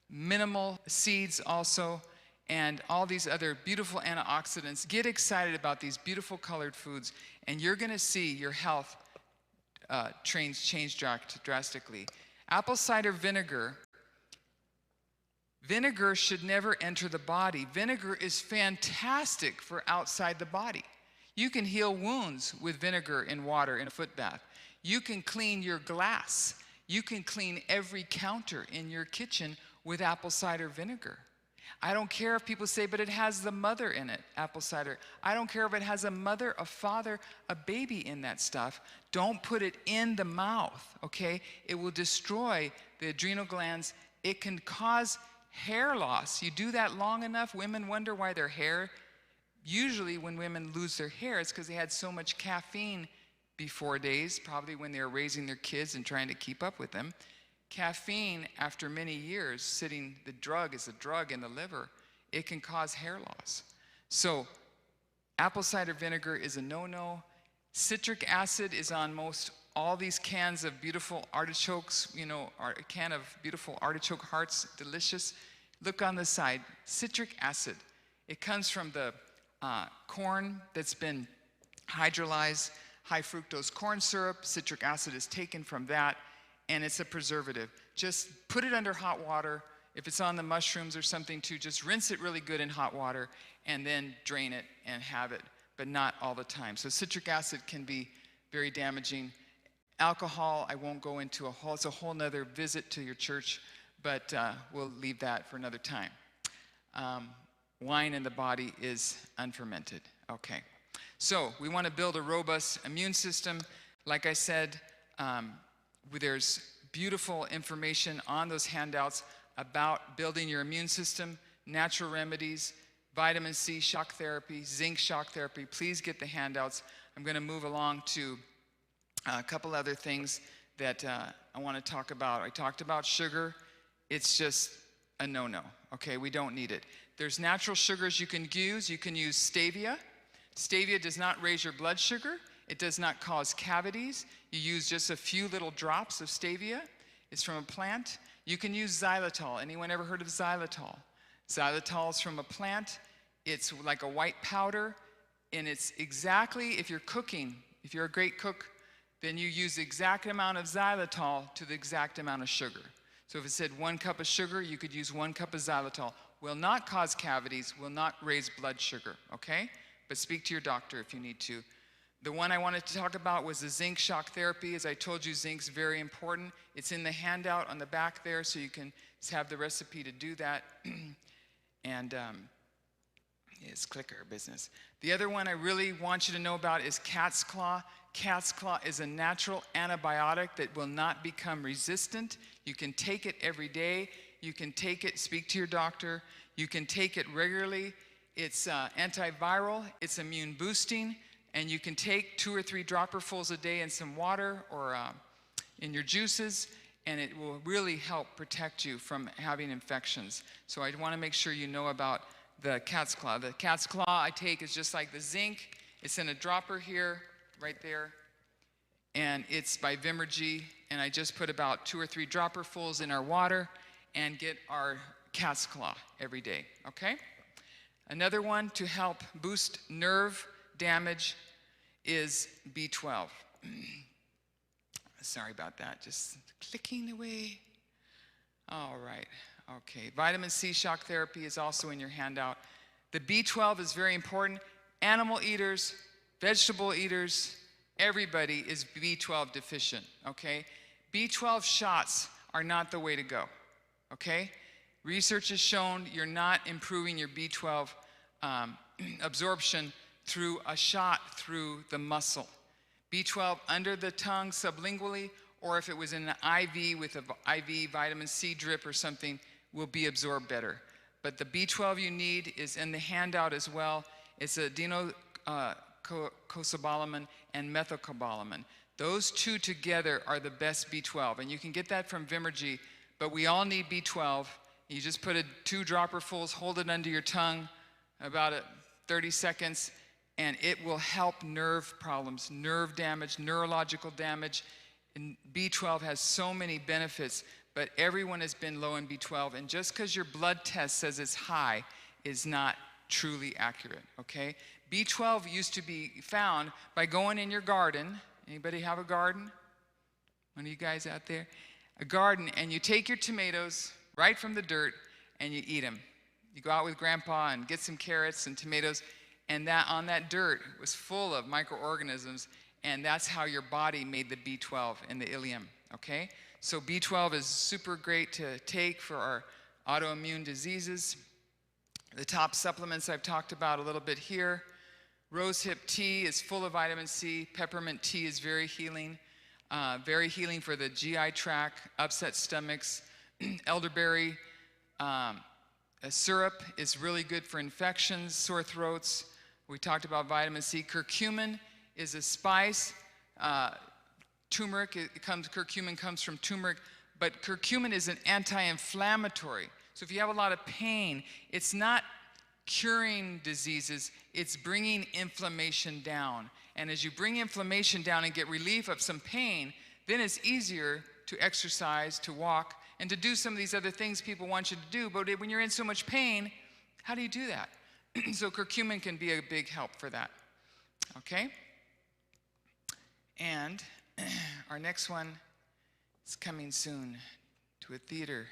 minimal seeds also, and all these other beautiful antioxidants. Get excited about these beautiful colored foods, and you're going to see your health change drastically. Apple cider vinegar. Vinegar should never enter the body. Vinegar is fantastic for outside the body. You can heal wounds with vinegar in water in a foot bath. You can clean your glass. You can clean every counter in your kitchen with apple cider vinegar. I don't care if people say, but it has the mother in it, apple cider. I don't care if it has a mother, a father, a baby in that stuff. Don't put it in the mouth, okay? It will destroy the adrenal glands. It can cause hair loss. You do that long enough, women wonder why their hair, usually when women lose their hair, it's because they had so much caffeine before days, probably when they were raising their kids and trying to keep up with them. Caffeine, after many years, sitting, the drug is a drug in the liver, it can cause hair loss. So Apple cider vinegar is a no-no. Citric acid is on most all these cans of beautiful artichokes, you know, a can of beautiful artichoke hearts, delicious. Look on the side, citric acid. It comes from the corn that's been hydrolyzed, high fructose corn syrup. Citric acid is taken from that, and it's a preservative. Just put it under hot water. If it's on the mushrooms or something too, just rinse it really good in hot water and then drain it and have it, but not all the time. So citric acid can be very damaging. Alcohol, I won't go into it's a whole nother visit to your church, but we'll leave that for another time. Wine in the body is unfermented. Okay. So we want to build a robust immune system. Like I said, there's beautiful information on those handouts about building your immune system, natural remedies, vitamin C shock therapy, zinc shock therapy. Please get the handouts. I'm going to move along to a couple other things that I want to talk about. I talked about sugar. It's just a no-no, okay? We don't need it. There's natural sugars you can use. You can use stevia. Stevia does not raise your blood sugar. It does not cause cavities. You use just a few little drops of stevia. It's from a plant. You can use xylitol. Anyone ever heard of xylitol? Xylitol is from a plant. It's like a white powder, and it's exactly, if you're cooking, if you're a great cook, then you use the exact amount of xylitol to the exact amount of sugar. So if it said 1 cup of sugar, you could use 1 cup of xylitol. Will not cause cavities, will not raise blood sugar, okay? But speak to your doctor if you need to. The one I wanted to talk about was the zinc shock therapy. As I told you, zinc's very important. It's in the handout on the back there, so you can have the recipe to do that. And it's clicker business. The other one I really want you to know about is cat's claw. Cat's claw is a natural antibiotic that will not become resistant. You can take it every day. You can take it, speak to your doctor. You can take it regularly. It's antiviral, it's immune boosting, and you can take 2 or 3 dropperfuls a day in some water or in your juices, and it will really help protect you from having infections. So I want to make sure you know about the cat's claw. The cat's claw I take is just like the zinc. It's in a dropper here, right there, and it's by Vimergy, and I just put about 2 or 3 dropperfuls in our water and get our cat's claw every day, okay? Another one to help boost nerve damage is B12. Sorry about that, just clicking away. All right, okay. Vitamin C shock therapy is also in your handout. The B12 is very important. Animal eaters, vegetable eaters, everybody is B12 deficient, okay? B12 shots are not the way to go, okay? Research has shown you're not improving your B12 absorption through a shot through the muscle. B12 under the tongue sublingually, or if it was in an IV with an IV vitamin C drip or something, will be absorbed better. But the B12 you need is in the handout as well. It's adenocobalamin and methylcobalamin. Those two together are the best B12, and you can get that from Vimergy, but we all need B12. You just put 2 dropperfuls, hold it under your tongue about 30 seconds, and it will help nerve problems, nerve damage, neurological damage. And B12 has so many benefits, but everyone has been low in B12, and just because your blood test says it's high is not truly accurate, okay? B12 used to be found by going in your garden. Anybody have a garden? One of you guys out there? A garden, and you take your tomatoes right from the dirt and you eat them. You go out with Grandpa and get some carrots and tomatoes, and that on that dirt was full of microorganisms, and that's how your body made the B12 in the ileum, okay? So B12 is super great to take for our autoimmune diseases. The top supplements I've talked about a little bit here. Rosehip tea is full of vitamin C. Peppermint tea is very healing for the GI tract, upset stomachs. Elderberry syrup is really good for infections, sore throats. We talked about vitamin C. Curcumin is a spice. Turmeric, curcumin comes from turmeric, but curcumin is an anti-inflammatory. So if you have a lot of pain, it's not curing diseases. It's bringing inflammation down. And as you bring inflammation down and get relief of some pain, then it's easier to exercise, to walk, and to do some of these other things people want you to do. But when you're in so much pain, how do you do that? So curcumin can be a big help for that. Okay? And our next one is coming soon to a theater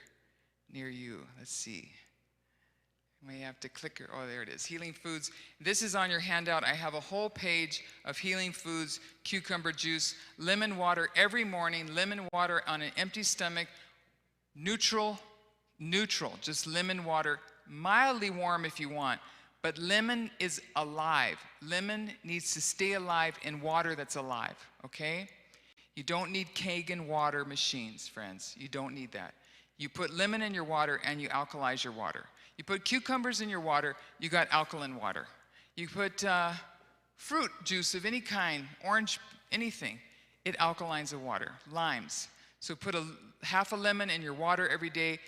near you. Let's see. You may have to click her. Oh, there it is. Healing Foods. This is on your handout. I have a whole page of healing foods, cucumber juice, lemon water every morning, lemon water on an empty stomach, neutral, just lemon water, mildly warm if you want. But lemon is alive. Lemon needs to stay alive in water that's alive, okay? You don't need Kangen water machines, friends. You don't need that. You put lemon in your water and you alkalize your water. You put cucumbers in your water, you got alkaline water. You put fruit juice of any kind, orange, anything, it alkalines the water. Limes. So put half a lemon in your water every day,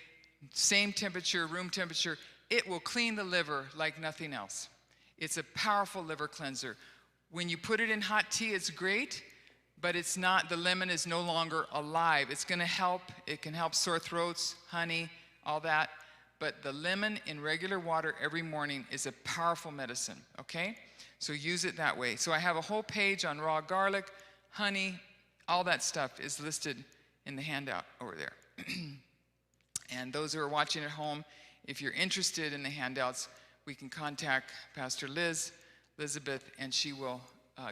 same temperature, room temperature. It will clean the liver like nothing else. It's a powerful liver cleanser. When you put it in hot tea, it's great, but it's not, the lemon is no longer alive. It's gonna help, it can help sore throats, honey, all that. But the lemon in regular water every morning is a powerful medicine, okay? So use it that way. So I have a whole page on raw garlic, honey, all that stuff is listed in the handout over there. And those who are watching at home, if you're interested in the handouts, we can contact Pastor Elizabeth, and she will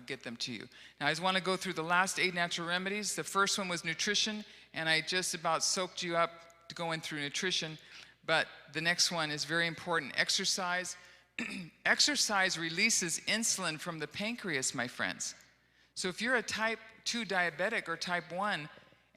get them to you. Now, I just want to go through the last 8 natural remedies. The first one was nutrition, and I just about soaked you up to going through nutrition. But the next one is very important, exercise. Exercise releases insulin from the pancreas, my friends. So if you're a type 2 diabetic or type 1,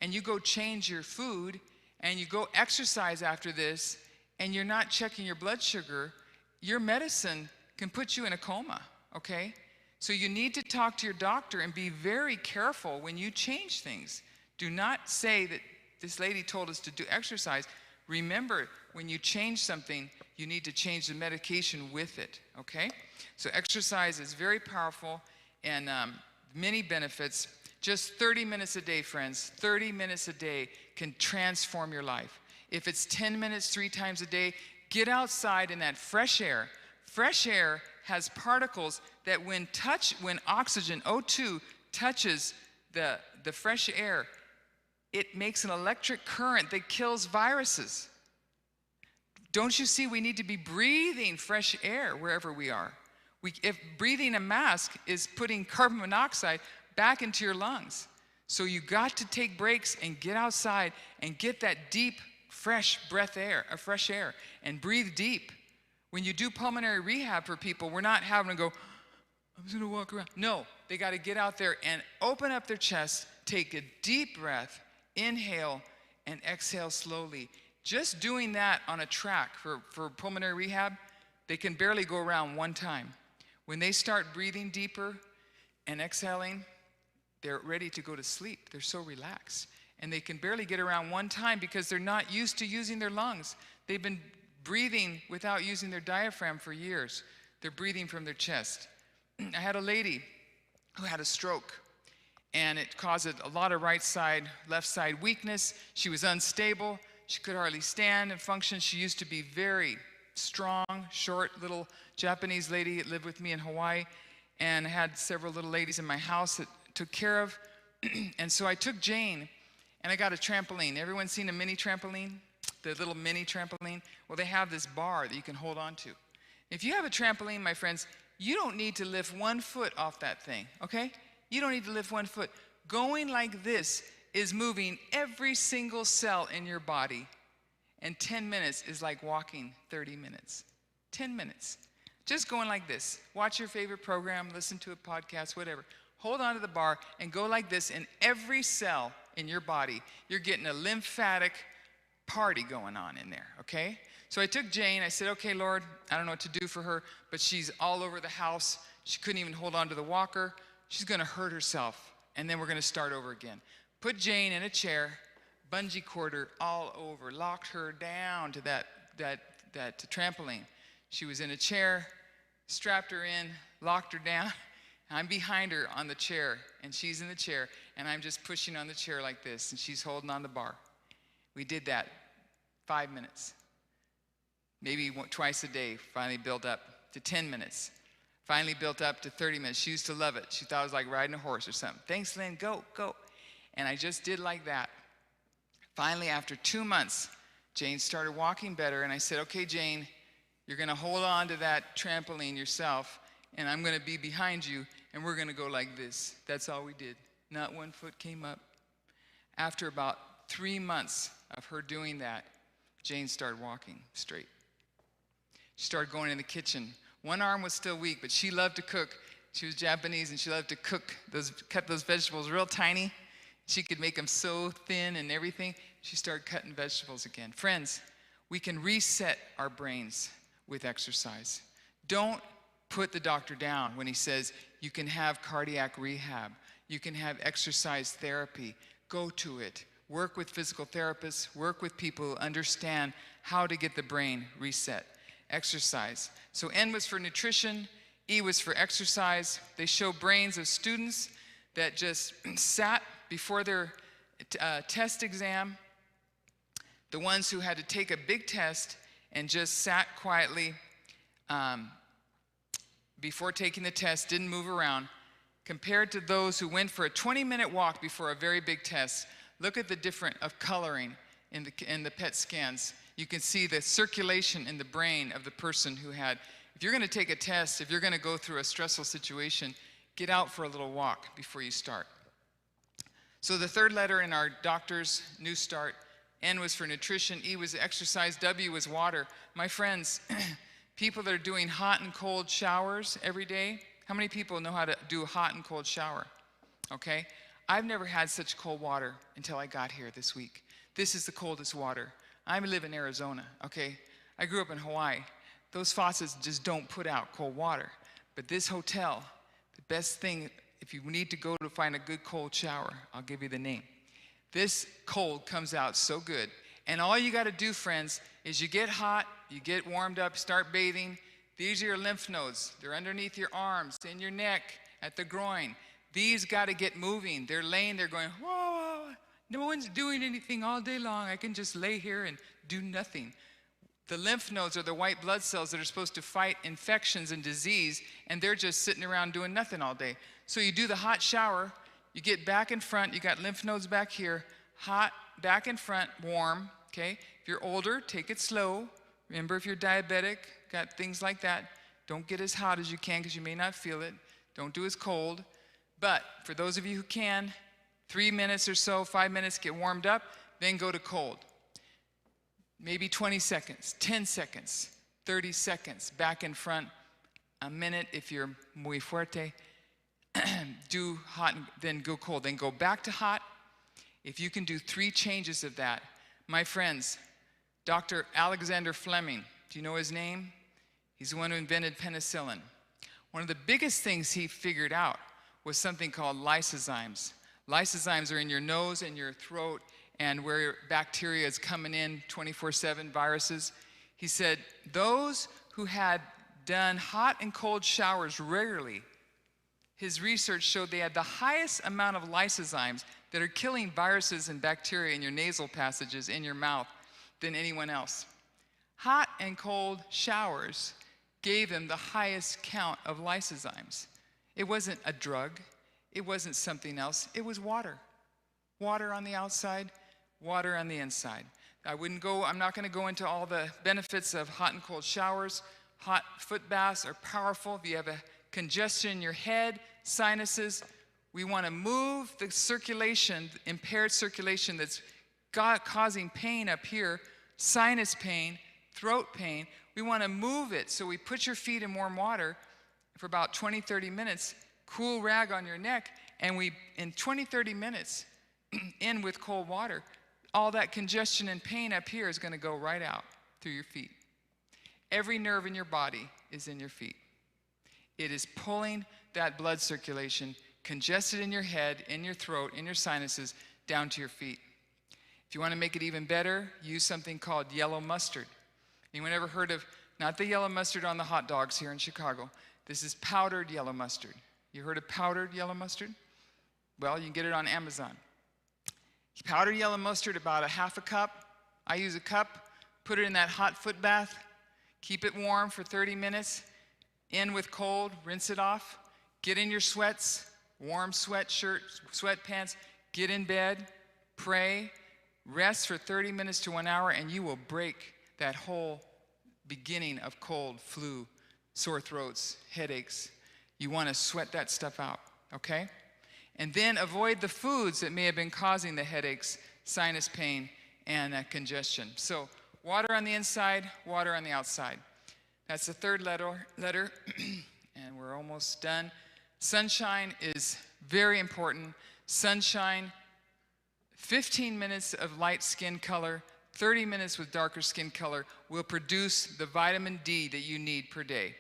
and you go change your food, and you go exercise after this, and you're not checking your blood sugar, your medicine can put you in a coma, okay? So you need to talk to your doctor and be very careful when you change things. Do not say that this lady told us to do exercise. Remember, when you change something, you need to change the medication with it, okay? So exercise is very powerful and many benefits. Just 30 minutes a day, friends, 30 minutes a day can transform your life. If it's 10 minutes 3 times a day, get outside in that fresh air. Fresh air has particles that when oxygen, O2, touches the fresh air, it makes an electric current that kills viruses. Don't you see we need to be breathing fresh air wherever we are? If breathing a mask is putting carbon monoxide back into your lungs. So you got to take breaks and get outside and get that deep, fresh fresh air, and breathe deep. When you do pulmonary rehab for people, we're not having to go, I'm just gonna walk around. No, they gotta get out there and open up their chest, take a deep breath, inhale, and exhale slowly. Just doing that on a track for pulmonary rehab, they can barely go around 1 time. When they start breathing deeper and exhaling, they're ready to go to sleep. They're so relaxed. And they can barely get around 1 time because they're not used to using their lungs. They've been breathing without using their diaphragm for years. They're breathing from their chest. I had a lady who had a stroke, and it caused a lot of right side, left side weakness. She was unstable. She could hardly stand and function. She used to be very strong, short, little Japanese lady that lived with me in Hawaii, and I had several little ladies in my house that took care of. And so I took Jane, and I got a trampoline. Everyone seen a mini trampoline? The little mini trampoline? Well, they have this bar that you can hold on to. If you have a trampoline, my friends, you don't need to lift 1 foot off that thing, okay? You don't need to lift 1 foot. Going like this is moving every single cell in your body. And 10 minutes is like walking 30 minutes. 10 minutes. Just going like this. Watch your favorite program, listen to a podcast, whatever. Hold on to the bar and go like this, and every cell in your body, you're getting a lymphatic party going on in there, okay? So I took Jane. I said, okay, Lord, I don't know what to do for her, but she's all over the house. She couldn't even hold on to the walker. She's going to hurt herself, and then we're going to start over again. Put Jane in a chair, bungee cord her all over, locked her down to that trampoline. She was in a chair, strapped her in, locked her down. I'm behind her on the chair, and she's in the chair, and I'm just pushing on the chair like this, and she's holding on the bar. We did that 5 minutes. Maybe twice a day. Finally built up to 10 minutes. Finally built up to 30 minutes. She used to love it. She thought it was like riding a horse or something. Thanks, Lynn, go, go. And I just did like that. Finally, after 2 months, Jane started walking better, and I said, okay, Jane, you're going to hold on to that trampoline yourself, and I'm going to be behind you, and we're going to go like this. That's all we did. Not one foot came up. After about 3 months of her doing that, Jane started walking straight. She started going in the kitchen. One arm was still weak, but she loved to cook. She was Japanese, and she loved to cut those vegetables real tiny. She could make them so thin and everything. She started cutting vegetables again. Friends, we can reset our brains with exercise. Don't put the doctor down when he says you can have cardiac rehab. You can have exercise therapy. Go to it. Work with physical therapists. Work with people who understand how to get the brain reset. Exercise. So N was for nutrition, E was for exercise. They show brains of students that just sat before their test exam, the ones who had to take a big test and just sat quietly before taking the test, didn't move around, compared to those who went for a 20-minute walk before a very big test. Look at the difference of coloring in the PET scans. You can see the circulation in the brain of the person who had. If you're going to take a test, if you're going to go through a stressful situation, get out for a little walk before you start. So the third letter in our doctor's new start, N was for nutrition, E was exercise, W was water. My friends, people that are doing hot and cold showers every day, how many people know how to do a hot and cold shower? Okay? I've never had such cold water until I got here this week. This is the coldest water. I live in Arizona, okay? I grew up in Hawaii. Those faucets just don't put out cold water. But this hotel, the best thing, if you need to go to find a good cold shower, I'll give you the name. This cold comes out so good. And all you got to do, friends, is you get hot, you get warmed up, start bathing. These are your lymph nodes. They're underneath your arms, in your neck, at the groin. These got to get moving. They're laying there going, whoa, no one's doing anything all day long. I can just lay here and do nothing. The lymph nodes are the white blood cells that are supposed to fight infections and disease, and they're just sitting around doing nothing all day. So you do the hot shower, you get back in front, you got lymph nodes back here, hot, back in front, warm, okay? If you're older, take it slow. Remember, if you're diabetic, got things like that, don't get as hot as you can because you may not feel it. Don't do as cold. But for those of you who can, 3 minutes or so, 5 minutes, get warmed up, then go to cold. Maybe 20 seconds, 10 seconds, 30 seconds, back in front, a minute if you're muy fuerte. Do hot, then go cold, then go back to hot. If you can do 3 changes of that, my friends, Dr. Alexander Fleming, do you know his name? He's the one who invented penicillin. One of the biggest things he figured out was something called lysozymes. Lysozymes are in your nose and your throat and where bacteria is coming in 24/7, viruses. He said those who had done hot and cold showers regularly, his research showed they had the highest amount of lysozymes that are killing viruses and bacteria in your nasal passages, in your mouth, than anyone else. Hot and cold showers gave them the highest count of lysozymes. It wasn't a drug. It wasn't something else. It was water. Water on the outside, water on the inside. I'm not going to go into all the benefits of hot and cold showers. Hot foot baths are powerful. If you have a congestion in your head, sinuses, we want to move the circulation, impaired circulation that's causing pain up here, sinus pain, throat pain. We want to move it. So we put your feet in warm water for about 20, 30 minutes, cool rag on your neck, and we, in 20, 30 minutes, in with cold water, all that congestion and pain up here is going to go right out through your feet. Every nerve in your body is in your feet. It is pulling that blood circulation, congested in your head, in your throat, in your sinuses, down to your feet. If you want to make it even better, use something called yellow mustard. Anyone ever heard of not the yellow mustard on the hot dogs here in Chicago. This is powdered yellow mustard. You heard of powdered yellow mustard? Well, you can get it on Amazon. Powdered yellow mustard, about a half a cup. I use a cup. Put it in that hot foot bath. Keep it warm for 30 minutes. In with cold, rinse it off. Get in your sweats, warm sweatshirt, sweatpants. Get in bed, pray, rest for 30 minutes to 1 hour, and you will break that whole beginning of cold, flu, sore throats, headaches. You want to sweat that stuff out, okay? And then avoid the foods that may have been causing the headaches, sinus pain, and congestion. So water on the inside, water on the outside. That's the third letter, and we're almost done. Sunshine is very important. Sunshine, 15 minutes of light skin color, 30 minutes with darker skin color will produce the vitamin D that you need per day.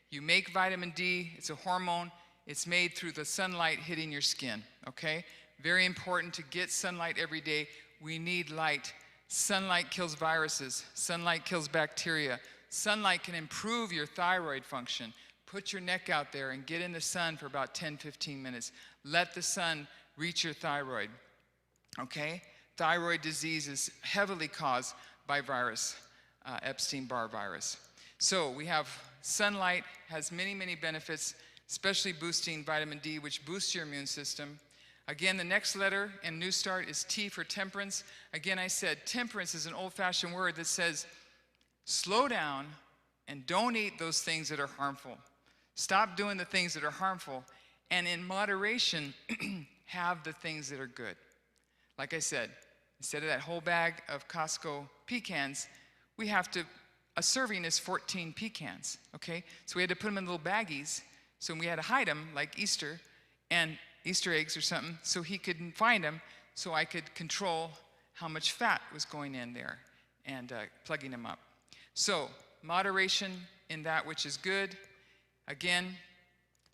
You make vitamin D, it's a hormone, it's made through the sunlight hitting your skin, okay? Very important to get sunlight every day. We need light. Sunlight kills viruses. Sunlight kills bacteria. Sunlight can improve your thyroid function. Put your neck out there and get in the sun for about 10, 15 minutes. Let the sun reach your thyroid, okay? Thyroid disease is heavily caused by virus, Epstein-Barr virus. So we have sunlight, has many, many benefits, especially boosting vitamin D, which boosts your immune system. Again, the next letter in New Start is T for temperance. Again, I said temperance is an old-fashioned word that says slow down and don't eat those things that are harmful. Stop doing the things that are harmful, and in moderation, have the things that are good. Like I said, instead of that whole bag of Costco pecans, we have to, a serving is 14 pecans, okay? So we had to put them in little baggies. So we had to hide them, like Easter, and Easter eggs or something, so he couldn't find them, so I could control how much fat was going in there and plugging them up. So moderation in that which is good. Again,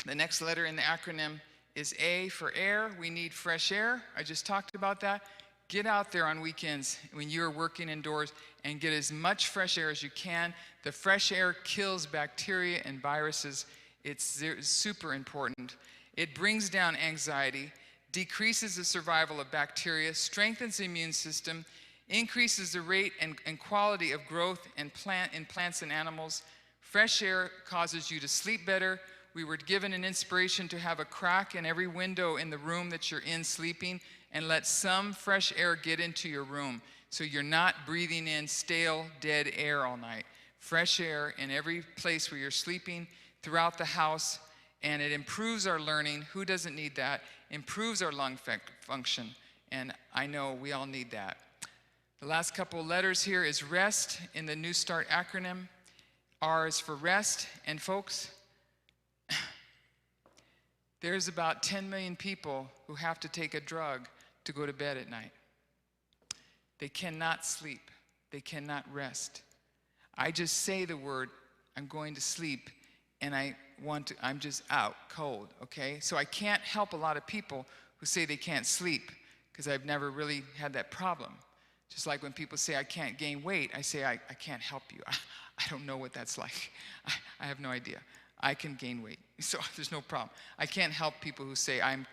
the next letter in the acronym is A for air. We need fresh air. I just talked about that. Get out there on weekends when you're working indoors and get as much fresh air as you can. The fresh air kills bacteria and viruses. It's super important. It brings down anxiety, decreases the survival of bacteria, strengthens the immune system, increases the rate and quality of growth in plants and animals. Fresh air causes you to sleep better. We were given an inspiration to have a crack in every window in the room that you're in sleeping and let some fresh air get into your room so you're not breathing in stale, dead air all night. Fresh air in every place where you're sleeping, throughout the house, and it improves our learning. Who doesn't need that? Improves our lung function, and I know we all need that. The last couple of letters here is rest in the New Start acronym. R is for rest, and folks, there's about 10 million people who have to take a drug to go to bed at night. They cannot sleep. They cannot rest. I just say the word, I'm going to sleep, and I'm just out cold, okay? So I can't help a lot of people who say they can't sleep because I've never really had that problem. Just like when people say I can't gain weight, I say I can't help you. I don't know what that's like. I have no idea. I can gain weight, so there's no problem. I can't help people who say I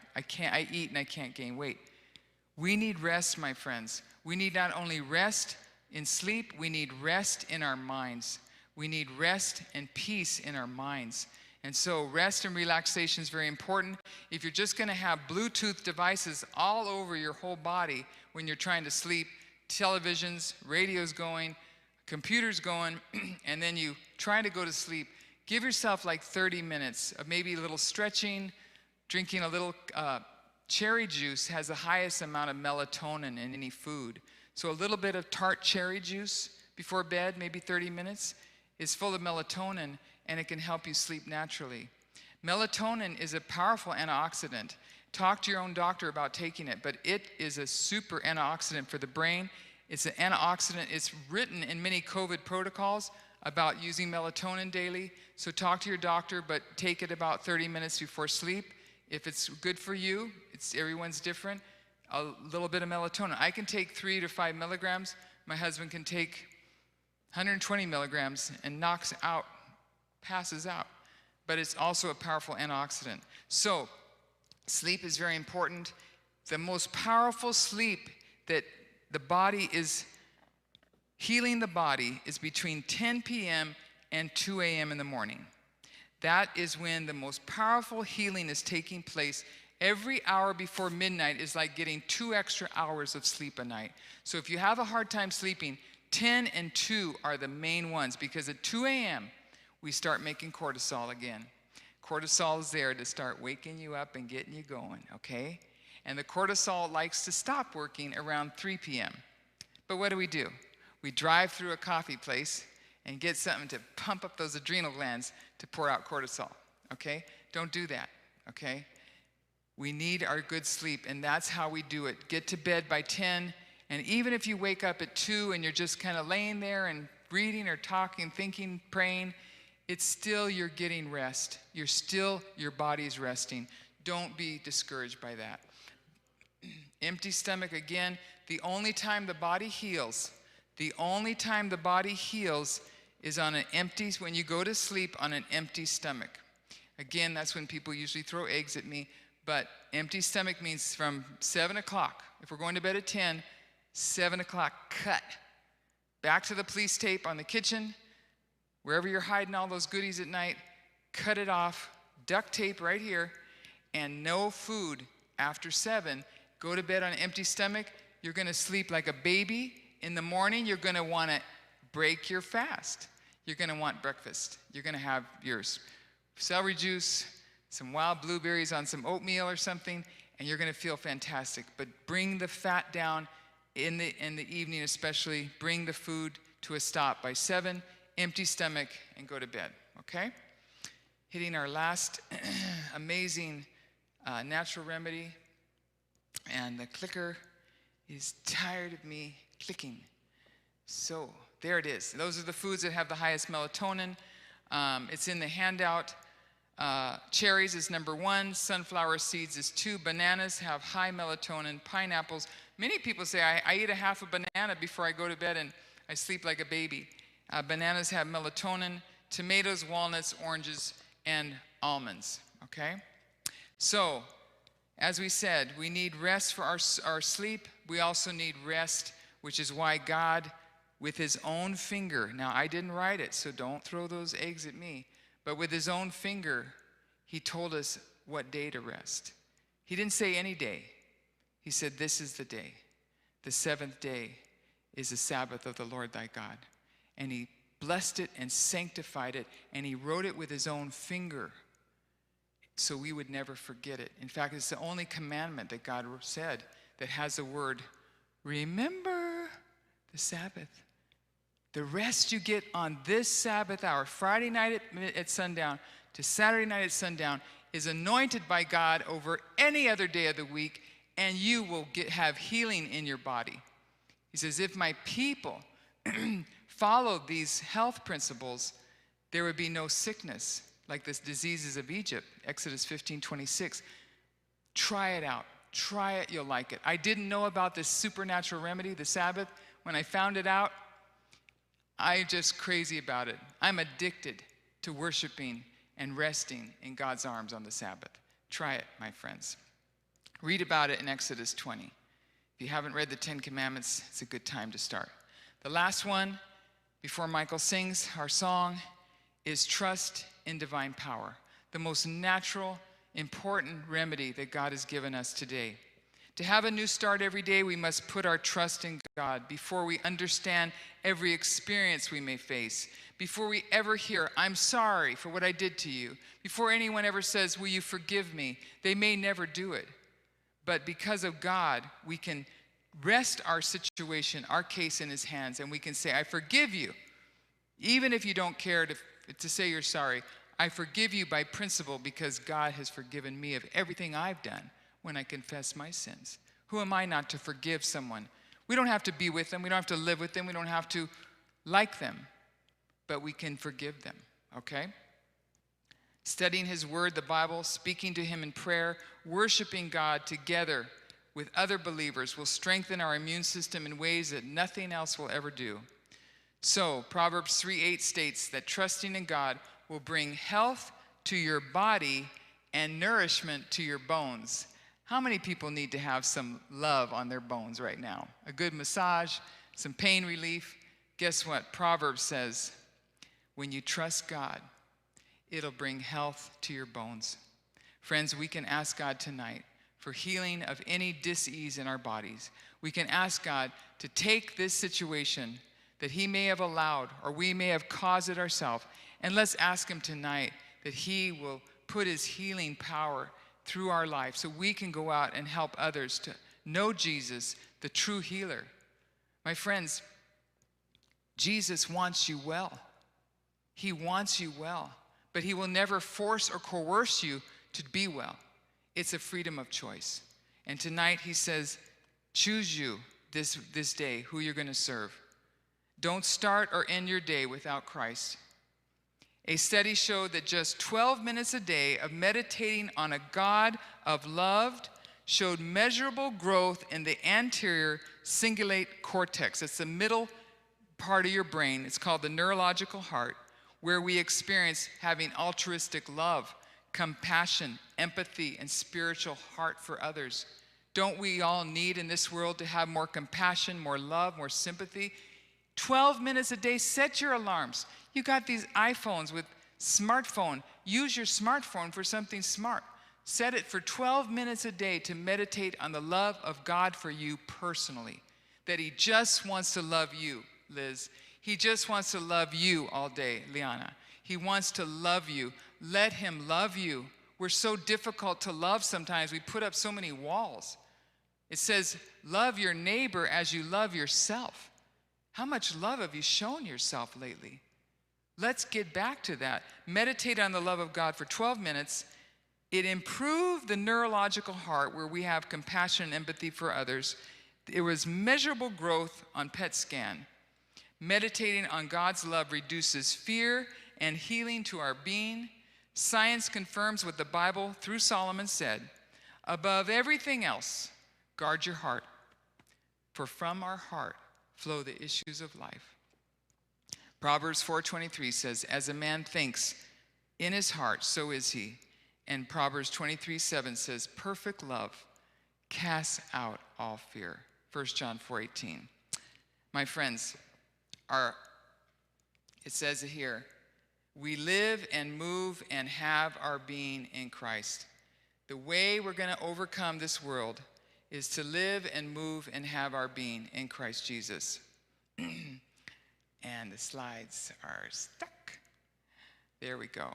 eat and I can't gain weight. We need rest, my friends. We need not only rest in sleep, we need rest in our minds. We need rest and peace in our minds. And so rest and relaxation is very important. If you're just going to have Bluetooth devices all over your whole body when you're trying to sleep, televisions, radios going, computers going, and then you try to go to sleep, give yourself like 30 minutes of maybe a little stretching, drinking a little cherry juice has the highest amount of melatonin in any food. So a little bit of tart cherry juice before bed, maybe 30 minutes, is full of melatonin, and it can help you sleep naturally. Melatonin is a powerful antioxidant. Talk to your own doctor about taking it, but it is a super antioxidant for the brain. It's an antioxidant. It's written in many COVID protocols about using melatonin daily. So talk to your doctor, but take it about 30 minutes before sleep. If it's good for you, everyone's different, a little bit of melatonin. I can take 3 to 5 milligrams. My husband can take 120 milligrams, and knocks out, passes out. But it's also a powerful antioxidant. So sleep is very important. The most powerful sleep that the body is healing the body is between 10 p.m. and 2 a.m. in the morning. That is when the most powerful healing is taking place. Every hour before midnight is like getting 2 extra hours of sleep a night. So if you have a hard time sleeping, 10 and 2 are the main ones, because at 2 a.m. we start making cortisol again. Cortisol is there to start waking you up and getting you going, okay? And the cortisol likes to stop working around 3 p.m. But what do? We drive through a coffee place and get something to pump up those adrenal glands to pour out cortisol, okay? Don't do that, okay? We need our good sleep, and that's how we do it. Get to bed by 10, and even if you wake up at 2 and you're just kind of laying there and reading or talking, thinking, praying, it's still you're getting rest. Your body's resting. Don't be discouraged by that. Empty stomach, again, the only time the body heals is on an empty, when you go to sleep on an empty stomach. Again, that's when people usually throw eggs at me, but empty stomach means from 7 o'clock. If we're going to bed at 10, 7 o'clock, cut. Back to the police tape on the kitchen, wherever you're hiding all those goodies at night, cut it off, duct tape right here, and no food after 7. Go to bed on an empty stomach. You're going to sleep like a baby. In the morning, you're going to want to break your fast. You're going to want breakfast. You're going to have your celery juice, some wild blueberries on some oatmeal or something, and you're going to feel fantastic. But bring the fat down in the evening especially. Bring the food to a stop by 7, empty stomach, and go to bed, okay? Hitting our last amazing natural remedy, and the clicker is tired of me clicking. So there it is. Those are the foods that have the highest melatonin. It's in the handout. Cherries is number 1. Sunflower seeds is 2. Bananas have high melatonin. Pineapples. Many people say, I eat a half a banana before I go to bed and I sleep like a baby. Bananas have melatonin. Tomatoes, walnuts, oranges, and almonds. Okay? So, as we said, we need rest for our sleep. We also need rest, which is why God, with his own finger, now I didn't write it, so don't throw those eggs at me, but with his own finger, he told us what day to rest. He didn't say any day. He said, this is the day. The 7th day is the Sabbath of the Lord thy God. And he blessed it and sanctified it, and he wrote it with his own finger so we would never forget it. In fact, it's the only commandment that God said that has the word, remember the Sabbath. The rest you get on this Sabbath hour, Friday night at sundown to Saturday night at sundown, is anointed by God over any other day of the week, and you will have healing in your body. He says, if my people followed these health principles, there would be no sickness like the diseases of Egypt, Exodus 15:26. Try it out. Try it, you'll like it. I didn't know about this supernatural remedy, the Sabbath. When I found it out, I'm just crazy about it. I'm addicted to worshiping and resting in God's arms on the Sabbath. Try it, my friends. Read about it in Exodus 20. If you haven't read the 10 Commandments, it's a good time to start. The last one, before Michael sings our song, is trust in divine power. The most natural, important remedy that God has given us today. To have a new start every day, we must put our trust in God before we understand every experience we may face. Before we ever hear, I'm sorry for what I did to you. Before anyone ever says, will you forgive me? They may never do it. But because of God, we can rest our situation, our case in his hands, and we can say, I forgive you. Even if you don't care to say you're sorry, I forgive you by principle because God has forgiven me of everything I've done when I confess my sins. Who am I not to forgive someone? We don't have to be with them. We don't have to live with them. We don't have to like them. But we can forgive them, okay? Studying his word, the Bible, speaking to him in prayer, worshiping God together with other believers will strengthen our immune system in ways that nothing else will ever do. So Proverbs 3:8 states that trusting in God will bring health to your body and nourishment to your bones. How many people need to have some love on their bones right now? A good massage, some pain relief. Guess what? Proverbs says, when you trust God, it'll bring health to your bones. Friends, we can ask God tonight for healing of any dis-ease in our bodies. We can ask God to take this situation that he may have allowed or we may have caused it ourselves, and let's ask him tonight that he will put his healing power through our life so we can go out and help others to know Jesus, the true healer. My friends, Jesus wants you well. He wants you well, but he will never force or coerce you to be well. It's a freedom of choice. And tonight he says, choose you this day who you're going to serve. Don't start or end your day without Christ. A study showed that just 12 minutes a day of meditating on a God of love showed measurable growth in the anterior cingulate cortex. It's the middle part of your brain. It's called the neurological heart, where we experience having altruistic love, compassion, empathy, and spiritual heart for others. Don't we all need in this world to have more compassion, more love, more sympathy? 12 minutes a day, set your alarms. You got these iPhones with smartphone. Use your smartphone for something smart. Set it for 12 minutes a day to meditate on the love of God for you personally. That he just wants to love you, Liz. He just wants to love you all day, Liana. He wants to love you. Let him love you. We're so difficult to love sometimes. We put up so many walls. It says, love your neighbor as you love yourself. How much love have you shown yourself lately? Let's get back to that. Meditate on the love of God for 12 minutes. It improved the neurological heart where we have compassion and empathy for others. There was measurable growth on PET scan. Meditating on God's love reduces fear and healing to our being. Science confirms what the Bible through Solomon said. Above everything else, guard your heart, for from our heart flow the issues of life. Proverbs 4:23 says, as a man thinks in his heart, so is he. And Proverbs 23:7 says, perfect love casts out all fear. 1 John 4:18. My friends, it says here, we live and move and have our being in Christ. The way we're going to overcome this world is to live and move and have our being in Christ Jesus. And the slides are stuck. There we go.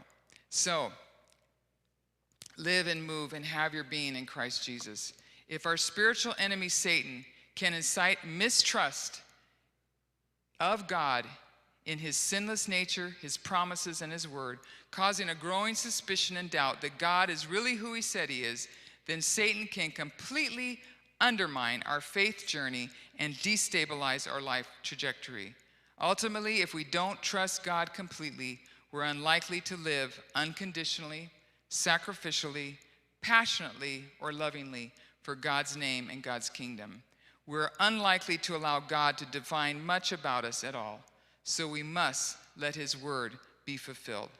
So, live and move and have your being in Christ Jesus. If our spiritual enemy Satan can incite mistrust of God in his sinless nature, his promises, and his word, causing a growing suspicion and doubt that God is really who he said he is, then Satan can completely undermine our faith journey and destabilize our life trajectory. Ultimately, if we don't trust God completely, we're unlikely to live unconditionally, sacrificially, passionately, or lovingly for God's name and God's kingdom. We're unlikely to allow God to define much about us at all, so we must let his word be fulfilled.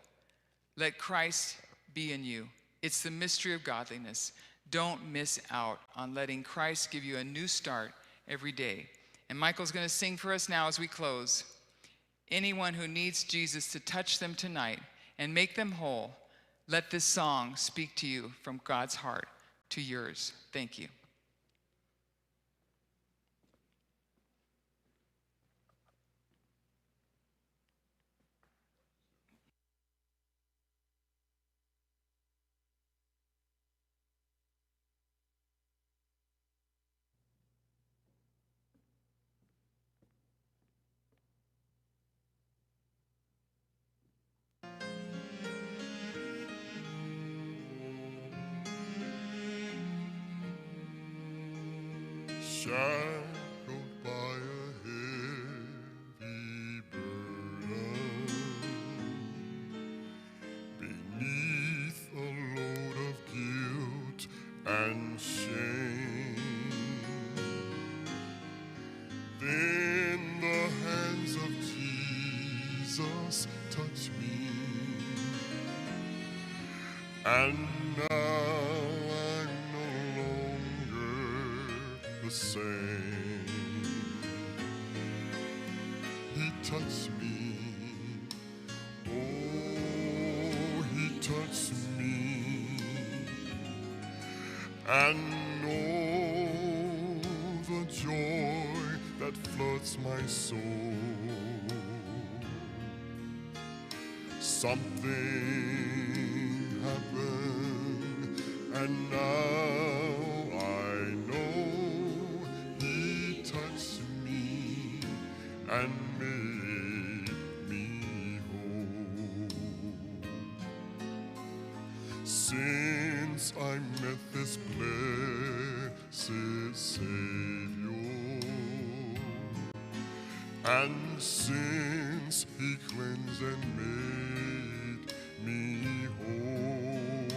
Let Christ be in you. It's the mystery of godliness. Don't miss out on letting Christ give you a new start every day. And Michael's going to sing for us now as we close. Anyone who needs Jesus to touch them tonight and make them whole, let this song speak to you from God's heart to yours. Thank you. Shackled by a heavy burden, beneath a load of guilt and shame, then the hands of Jesus and now I'm no longer the same. He touched me, oh, he touched me, and oh, the joy that floods my soul. Something happened, and now I know he touched me and made me whole. Since I met this blessed Savior, and since he cleansed and made me whole,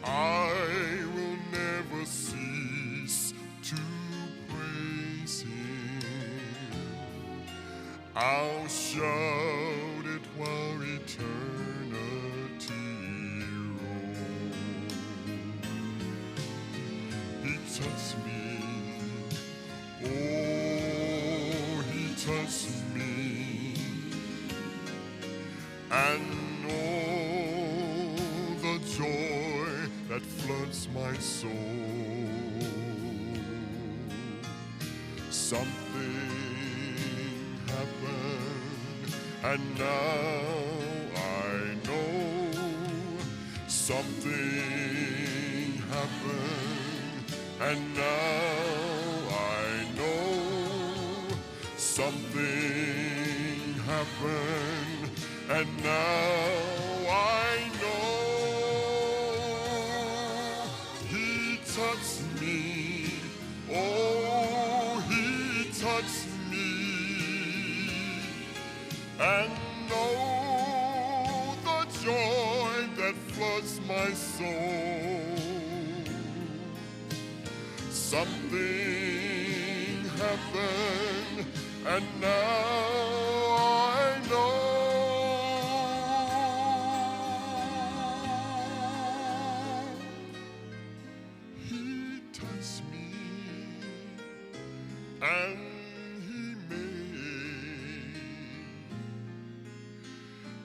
I will never cease to praise him. I'll shout it while eternity rolls. He touched me, oh, he touched me, and oh, the joy that floods my soul. Something happened, and now I know. Something happened, and now I know. Something happened, and now I know. He touched me, oh, he touched me, and oh, the joy that floods my soul. Something happened, and now I know. He touched me, and he made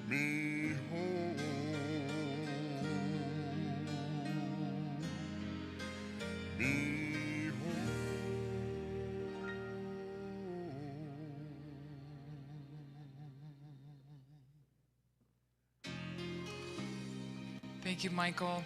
me whole. Me Thank you, Michael.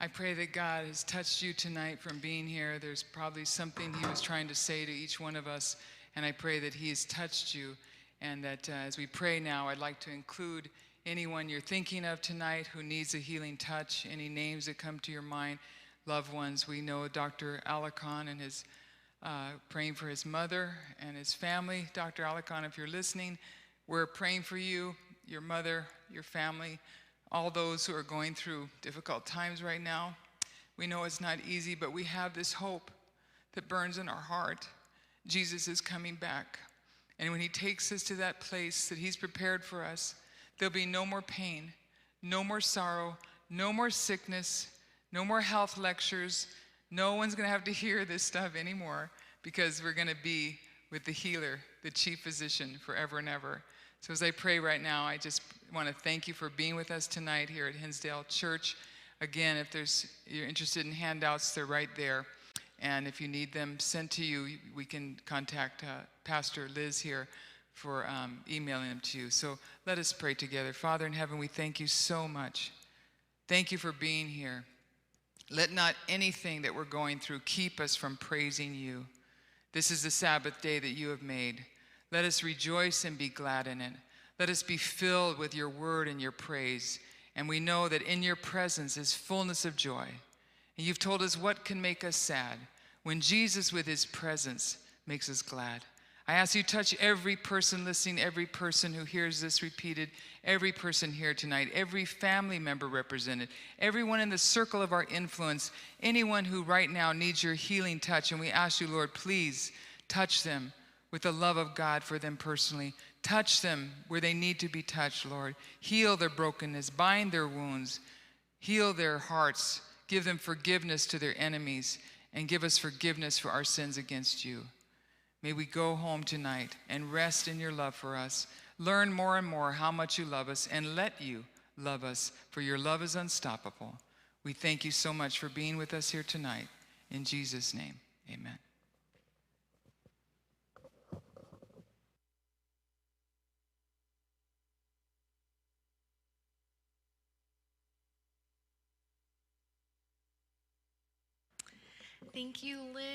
I pray that God has touched you tonight from being here. There's probably something he was trying to say to each one of us, and I pray that he has touched you, and that as we pray now, I'd like to include anyone you're thinking of tonight who needs a healing touch, any names that come to your mind, loved ones. We know Dr. Alarcon and his praying for his mother and his family. Dr. Alarcon, if you're listening, we're praying for you, your mother, your family, all those who are going through difficult times right now. We know it's not easy, but we have this hope that burns in our heart. Jesus is coming back. And when he takes us to that place that he's prepared for us, there'll be no more pain, no more sorrow, no more sickness, no more health lectures. No one's going to have to hear this stuff anymore, because we're going to be with the healer, the chief physician, forever and ever. So as I pray right now, I just want to thank you for being with us tonight here at Hinsdale Church. Again, if you're interested in handouts, they're right there. And if you need them sent to you, we can contact Pastor Liz here for emailing them to you. So let us pray together. Father in heaven, we thank you so much. Thank you for being here. Let not anything that we're going through keep us from praising you. This is the Sabbath day that you have made. Let us rejoice and be glad in it. Let us be filled with your word and your praise. And we know that in your presence is fullness of joy. And you've told us what can make us sad, when Jesus with his presence makes us glad. I ask you to touch every person listening, every person who hears this repeated, every person here tonight, every family member represented, everyone in the circle of our influence, anyone who right now needs your healing touch. And we ask you, Lord, please touch them with the love of God for them personally. Touch them where they need to be touched, Lord. Heal their brokenness, bind their wounds, heal their hearts, give them forgiveness to their enemies, and give us forgiveness for our sins against you. May we go home tonight and rest in your love for us, learn more and more how much you love us, and let you love us, for your love is unstoppable. We thank you so much for being with us here tonight. In Jesus' name, amen. Thank you, Lynn.